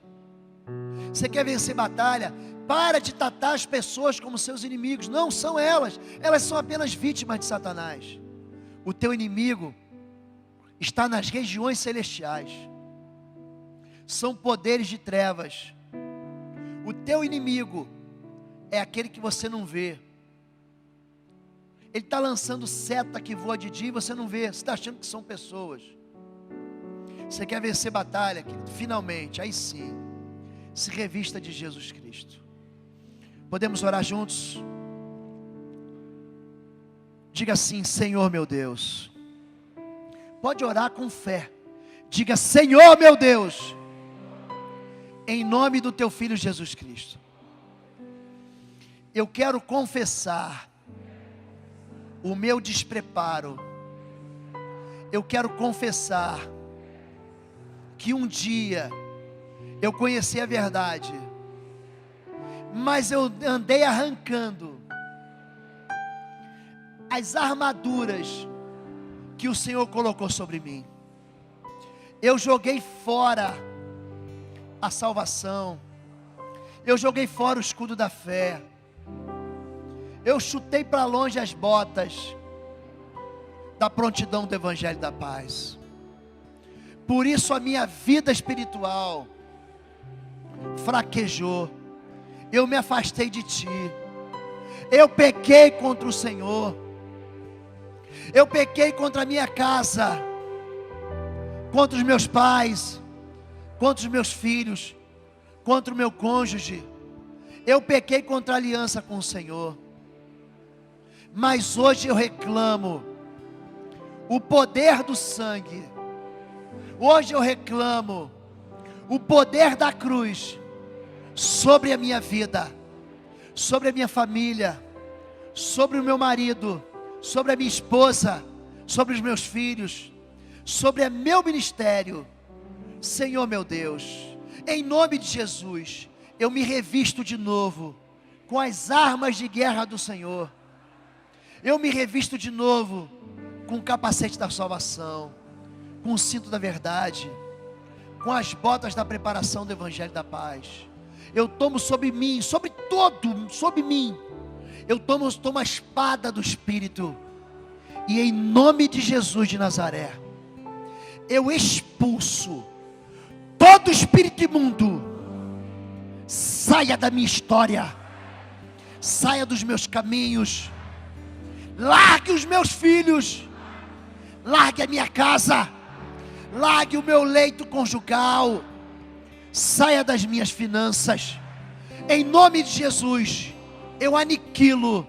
Você quer vencer batalha? Para de tratar as pessoas como seus inimigos. Não são elas. Elas são apenas vítimas de Satanás. O teu inimigo está nas regiões celestiais. são poderes de trevas. O teu inimigo é aquele que você não vê. Ele está lançando seta que voa de dia e você não vê. Você está achando que são pessoas. Você quer vencer batalha, querido? Finalmente, aí sim, se revista de Jesus Cristo. Podemos orar juntos? Diga assim: Senhor meu Deus. Pode orar com fé. Diga: Senhor meu Deus, em nome do teu Filho Jesus Cristo, eu quero confessar o meu despreparo. Eu quero confessar que um dia eu conheci a verdade, mas eu andei arrancando as armaduras que o Senhor colocou sobre mim. Eu joguei fora a salvação, eu joguei fora o escudo da fé, eu chutei para longe as botas da prontidão do Evangelho da Paz. Por isso a minha vida espiritual fraquejou, eu me afastei de Ti, eu pequei contra o Senhor, eu pequei contra a minha casa, contra os meus pais, contra os meus filhos, contra o meu cônjuge. Eu pequei contra a aliança com o Senhor. Mas hoje eu reclamo o poder do sangue. Hoje eu reclamo o poder da cruz sobre a minha vida, sobre a minha família, sobre o meu marido, sobre a minha esposa, sobre os meus filhos, sobre o meu ministério. Senhor meu Deus, em nome de Jesus, eu me revisto de novo com as armas de guerra do Senhor. Eu me revisto de novo com o capacete da salvação, com o cinto da verdade, com as botas da preparação do Evangelho da Paz. Eu tomo sobre mim, sobre mim, eu tomo a espada do Espírito, e em nome de Jesus de Nazaré, eu expulso todo espírito imundo. Saia da minha história, saia dos meus caminhos, largue os meus filhos, largue a minha casa, largue o meu leito conjugal, saia das minhas finanças. Em nome de Jesus, eu aniquilo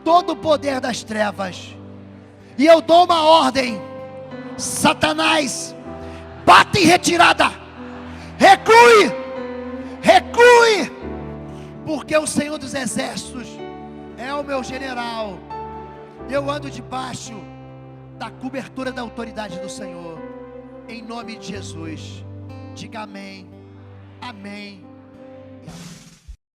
todo o poder das trevas, e eu dou uma ordem: Satanás, bate em retirada, recue, recue, porque o Senhor dos Exércitos é o meu general. Eu ando debaixo da cobertura da autoridade do Senhor, em nome de Jesus. Diga amém, amém e amém.